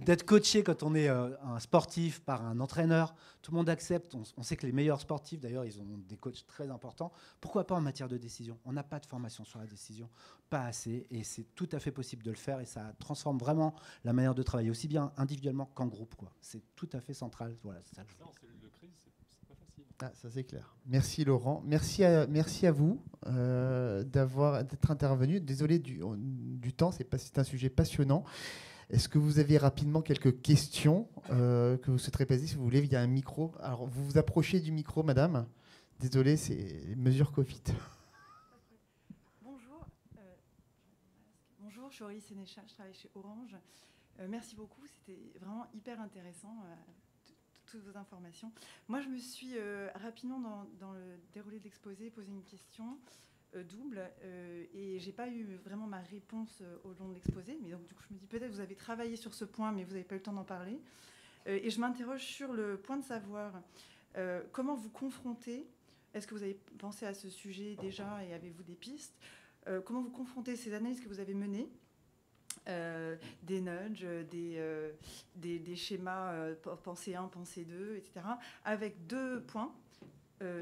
d'être coaché quand on est un sportif par un entraîneur. Tout le monde accepte. On sait que les meilleurs sportifs, d'ailleurs, ils ont des coachs très importants. Pourquoi pas en matière de décision? On n'a pas de formation sur la décision, pas assez, et c'est tout à fait possible de le faire, et ça transforme vraiment la manière de travailler, aussi bien individuellement qu'en groupe, quoi. C'est tout à fait central. Voilà, c'est ça. En cellule de crise, c'est pas facile. Ah, ça c'est clair. Merci Laurent. Merci à vous d'être intervenu. Désolé du temps, c'est un sujet passionnant. Est-ce que vous avez rapidement quelques questions que vous souhaiterez poser, si vous voulez, via un micro? Alors, vous vous approchez du micro, madame, Désolé, c'est les mesures Covid. Bonjour. Bonjour, je suis Aurélie Sénéchal, je travaille chez Orange. Merci beaucoup, c'était vraiment hyper intéressant, toutes vos informations. Moi, je me suis rapidement, dans le déroulé de l'exposé, posé une question double et j'ai pas eu vraiment ma réponse au long de l'exposé. Mais donc, du coup, je me dis peut-être que vous avez travaillé sur ce point, mais vous n'avez pas eu le temps d'en parler. Et je m'interroge sur le point de savoir comment vous confrontez. Est-ce que vous avez pensé à ce sujet déjà et avez-vous des pistes ? Comment vous confrontez ces analyses que vous avez menées, des nudges, des schémas pensée 1, pensée 2, etc., avec 2 points.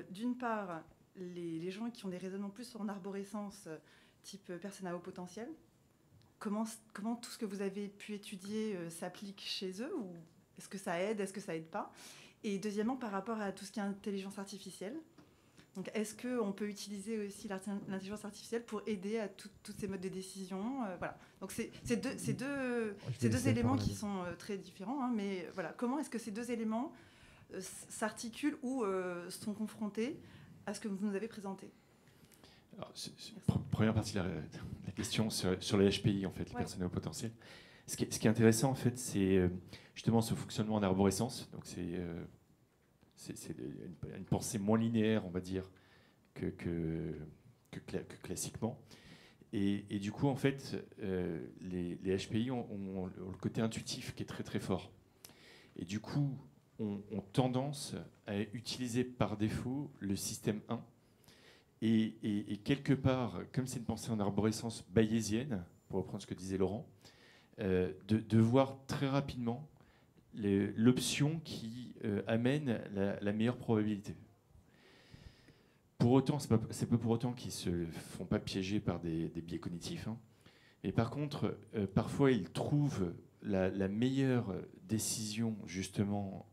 D'une part, les gens qui ont des raisonnements plus en arborescence, type personne à haut potentiel, comment tout ce que vous avez pu étudier s'applique chez eux, ou est-ce que ça aide, est-ce que ça aide pas ? Et deuxièmement, par rapport à tout ce qui est intelligence artificielle, donc, est-ce qu'on peut utiliser aussi l'intelligence artificielle pour aider à tous ces modes de décision voilà. Donc, c'est deux éléments qui sont très différents. Hein, mais voilà, comment est-ce que ces 2 éléments s'articulent ou sont confrontés à ce que vous nous avez présenté ? Alors, première partie de la question sur les HPI, en fait, les personnes à haut potentiel. Ce qui est intéressant, en fait, c'est justement ce fonctionnement en arborescence. Donc, c'est une pensée moins linéaire, on va dire, que classiquement. Et du coup, en fait, les HPI ont le côté intuitif qui est très très fort. Et du coup, ont tendance à utiliser par défaut le système 1. Et quelque part, comme c'est une pensée en arborescence bayésienne, pour reprendre ce que disait Laurent, de voir très rapidement l'option qui amène la meilleure probabilité. Pour autant, c'est pas pour autant qu'ils ne se font pas piéger par des biais cognitifs. Hein. Et par contre, parfois, ils trouvent la meilleure décision, justement,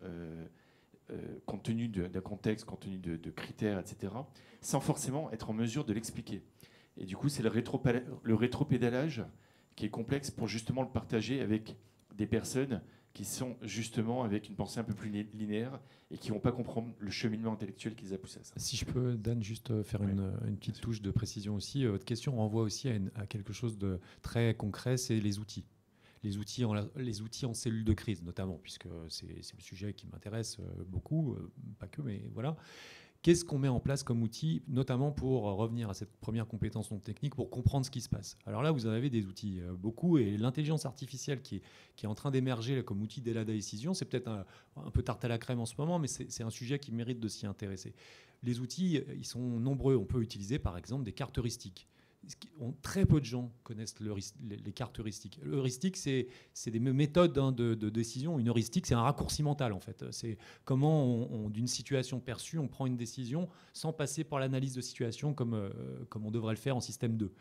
compte tenu d'un contexte, compte tenu de critères, etc., sans forcément être en mesure de l'expliquer. Et du coup, c'est le rétropédalage qui est complexe pour justement le partager avec des personnes qui sont justement avec une pensée un peu plus linéaire et qui ne vont pas comprendre le cheminement intellectuel qui les a poussés à ça. Si je peux, Dan, juste faire une petite touche de précision aussi. Votre question renvoie aussi à quelque chose de très concret, c'est les outils. Les outils en cellule de crise, notamment, puisque c'est le sujet qui m'intéresse beaucoup, pas que, mais voilà. Qu'est-ce qu'on met en place comme outil, notamment pour revenir à cette première compétence non technique, pour comprendre ce qui se passe ? Alors là, vous en avez des outils, beaucoup, et l'intelligence artificielle qui est en train d'émerger comme outil d'aide à la décision, c'est peut-être un peu tarte à la crème en ce moment, mais c'est un sujet qui mérite de s'y intéresser. Les outils, ils sont nombreux. On peut utiliser, par exemple, des cartes heuristiques. Très peu de gens connaissent les cartes heuristiques. L'heuristique, c'est des méthodes de décision. Une heuristique, c'est un raccourci mental, en fait. C'est comment, d'une situation perçue, on prend une décision sans passer par l'analyse de situation comme on devrait le faire en système 2.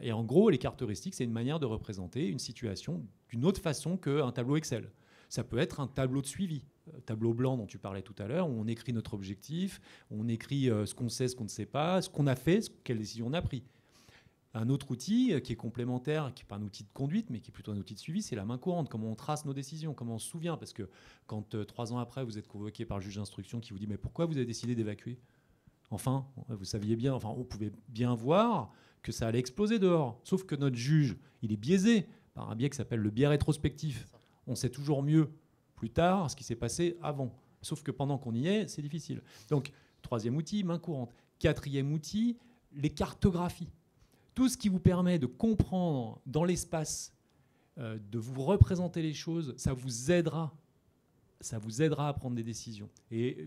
Et en gros, les cartes heuristiques, c'est une manière de représenter une situation d'une autre façon qu'un tableau Excel. Ça peut être un tableau de suivi. Tableau blanc dont tu parlais tout à l'heure, où on écrit notre objectif, on écrit ce qu'on sait, ce qu'on ne sait pas, ce qu'on a fait, quelle décision on a pris. Un autre outil qui est complémentaire, qui n'est pas un outil de conduite, mais qui est plutôt un outil de suivi, c'est la main courante. Comment on trace nos décisions, comment on se souvient. Parce que quand 3 ans après, vous êtes convoqué par le juge d'instruction qui vous dit « Mais pourquoi vous avez décidé d'évacuer ?» Enfin, vous saviez bien, enfin, on pouvait bien voir que ça allait exploser dehors. Sauf que notre juge, il est biaisé par un biais qui s'appelle le biais rétrospectif. On sait toujours mieux plus tard ce qui s'est passé avant. Sauf que pendant qu'on y est, c'est difficile. Donc, 3e outil, main courante. 4e outil, les cartographies. Tout ce qui vous permet de comprendre dans l'espace, de vous représenter les choses, ça vous aidera à prendre des décisions. Et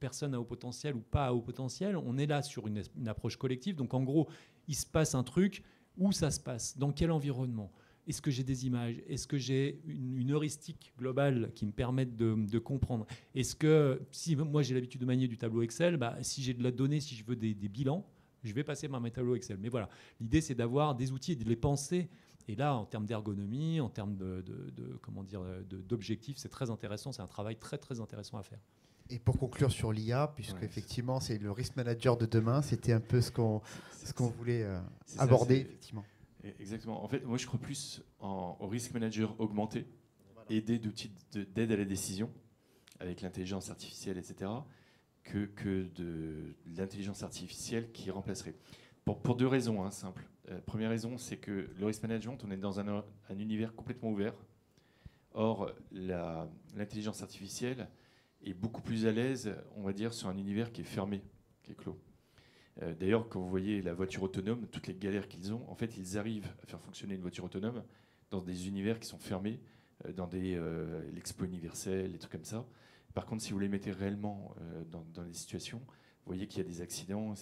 personne à haut potentiel ou pas à haut potentiel, on est là sur une approche collective. Donc, en gros, il se passe un truc. Où ça se passe ? Dans quel environnement ? Est-ce que j'ai des images ? Est-ce que j'ai une heuristique globale qui me permette de comprendre ? Est-ce que, si moi j'ai l'habitude de manier du tableau Excel, si j'ai de la donnée, si je veux des bilans, je vais passer par mes tableaux Excel. Mais voilà, l'idée c'est d'avoir des outils et de les penser. Et là, en termes d'ergonomie, en termes d'objectifs, c'est très intéressant. C'est un travail très très intéressant à faire. Et pour conclure sur l'IA, puisque effectivement c'est le risk manager de demain, c'était un peu ce qu'on voulait aborder, effectivement. Exactement. En fait, moi, je crois plus au risk manager augmenté, aidé d'outils d'aide à la décision, avec l'intelligence artificielle, etc. que de l'intelligence artificielle qui remplacerait. Pour deux raisons simples. Première raison, c'est que le risk management, on est dans un univers complètement ouvert. Or, l'intelligence artificielle est beaucoup plus à l'aise, on va dire, sur un univers qui est fermé, qui est clos. D'ailleurs, quand vous voyez la voiture autonome, toutes les galères qu'ils ont, en fait, ils arrivent à faire fonctionner une voiture autonome dans des univers qui sont fermés, dans l'expo universelle, des trucs comme ça. Par contre, si vous les mettez réellement dans des situations, vous voyez qu'il y a des accidents.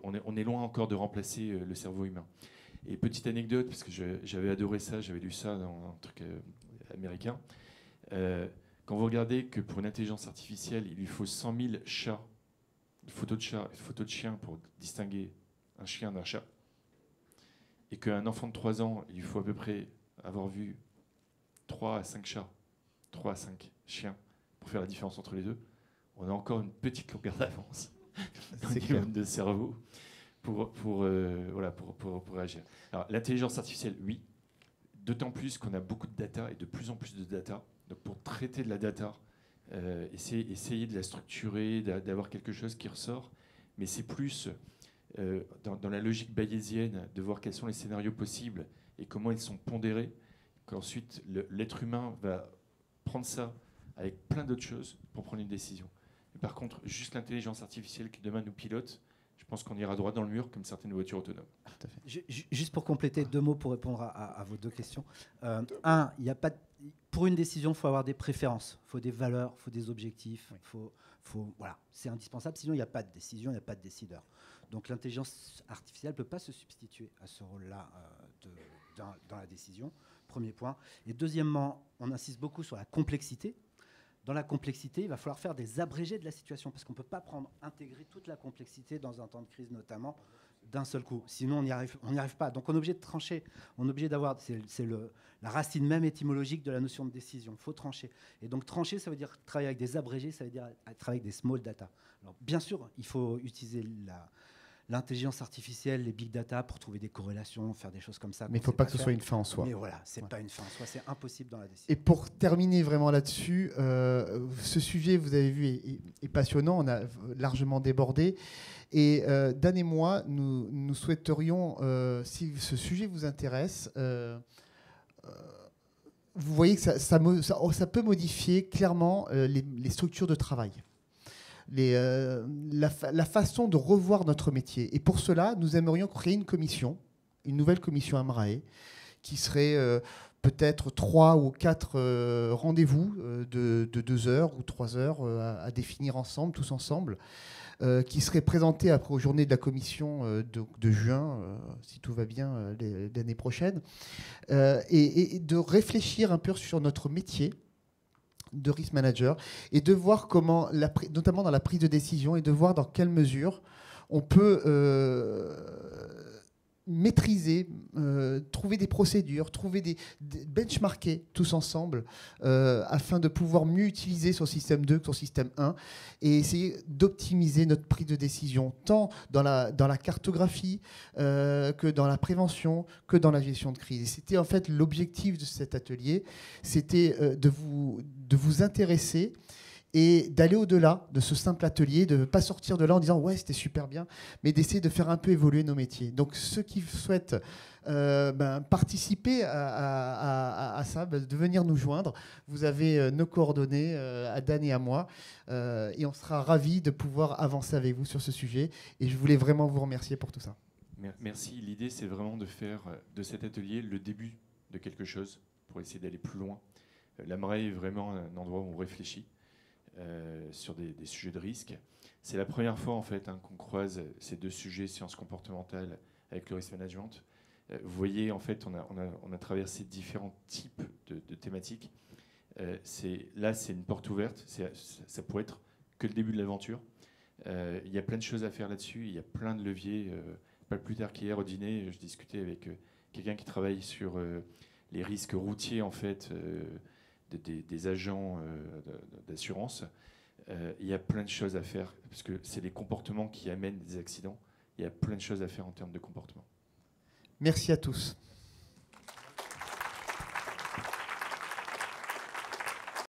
On est loin encore de remplacer le cerveau humain. Et petite anecdote, parce que j'avais adoré ça, j'avais lu ça dans un truc américain. Quand vous regardez que pour une intelligence artificielle, il lui faut 100 000 chats, photos de chats, photos de chiens pour distinguer un chien d'un chat, et qu'un enfant de 3 ans, il lui faut à peu près avoir vu 3 à 5 chats, 3 à 5 chiens pour faire la différence entre les deux, on a encore une petite longueur d'avance dans le niveau de cerveau pour réagir. Alors, l'intelligence artificielle, oui, d'autant plus qu'on a beaucoup de data et de plus en plus de data. Donc, pour traiter de la data, essayer de la structurer, d'avoir quelque chose qui ressort, mais c'est plus dans la logique bayésienne de voir quels sont les scénarios possibles et comment ils sont pondérés, qu'ensuite l'être humain va prendre ça avec plein d'autres choses pour prendre une décision. Et par contre, juste l'intelligence artificielle qui demain nous pilote, je pense qu'on ira droit dans le mur comme certaines voitures autonomes. Tout à fait. Juste pour compléter, 2 mots pour répondre à vos 2 questions. Pour une décision, il faut avoir des préférences, il faut des valeurs, il faut des objectifs. Voilà, c'est indispensable, sinon il n'y a pas de décision, il n'y a pas de décideur. Donc l'intelligence artificielle ne peut pas se substituer à ce rôle-là dans la décision, premier point. Et deuxièmement, on insiste beaucoup sur la complexité. Dans la complexité, il va falloir faire des abrégés de la situation, parce qu'on ne peut pas intégrer toute la complexité dans un temps de crise notamment, d'un seul coup. Sinon, on n'y arrive pas. Donc on est obligé de trancher, on est obligé d'avoir, c'est la racine même étymologique de la notion de décision, il faut trancher. Et donc trancher, ça veut dire travailler avec des abrégés, ça veut dire travailler avec des small data. Alors bien sûr, il faut utiliser l'intelligence artificielle, les big data pour trouver des corrélations, faire des choses comme ça. Mais il ne faut pas que ce soit une fin en soi. Mais voilà, ce n'est pas une fin en soi, c'est impossible dans la décision. Et pour terminer vraiment là-dessus, ce sujet, vous avez vu, est passionnant, on a largement débordé. Et Dan et moi, nous souhaiterions, si ce sujet vous intéresse, vous voyez que ça peut modifier clairement les structures de travail. La façon de revoir notre métier. Et pour cela, nous aimerions créer une nouvelle commission AMRAE, qui serait peut-être 3 ou 4 rendez-vous de 2 heures ou 3 heures à définir ensemble, tous ensemble, qui serait présenté après aux journées de la commission de juin, si tout va bien, l'année prochaine, et de réfléchir un peu sur notre métier de risk manager et de voir comment, notamment dans la prise de décision, et de voir dans quelle mesure on peut maîtriser, trouver des procédures, trouver des benchmarker tous ensemble afin de pouvoir mieux utiliser son système 2 que son système 1 et essayer d'optimiser notre prise de décision tant dans la cartographie que dans la prévention, que dans la gestion de crise. Et c'était en fait l'objectif de cet atelier, c'était de vous intéresser et d'aller au-delà de ce simple atelier, de ne pas sortir de là en disant « ouais, c'était super bien », mais d'essayer de faire un peu évoluer nos métiers. Donc ceux qui souhaitent participer à ça, de venir nous joindre, vous avez nos coordonnées à Dan et à moi, et on sera ravis de pouvoir avancer avec vous sur ce sujet. Et je voulais vraiment vous remercier pour tout ça. Merci. L'idée, c'est vraiment de faire de cet atelier le début de quelque chose pour essayer d'aller plus loin. L'AMRAE est vraiment un endroit où on réfléchit sur des sujets de risque. C'est la première fois en fait qu'on croise ces 2 sujets, sciences comportementales avec le risk management. Vous voyez, en fait, on a traversé différents types de thématiques. Là, c'est une porte ouverte. Ça pourrait être que le début de l'aventure. Il y a plein de choses à faire là-dessus. Il y a plein de leviers. Pas plus tard qu'hier au dîner, je discutais avec quelqu'un qui travaille sur les risques routiers en fait. Des agents d'assurance, il y a plein de choses à faire, parce que c'est les comportements qui amènent des accidents. Il y a plein de choses à faire en termes de comportement. Merci à tous.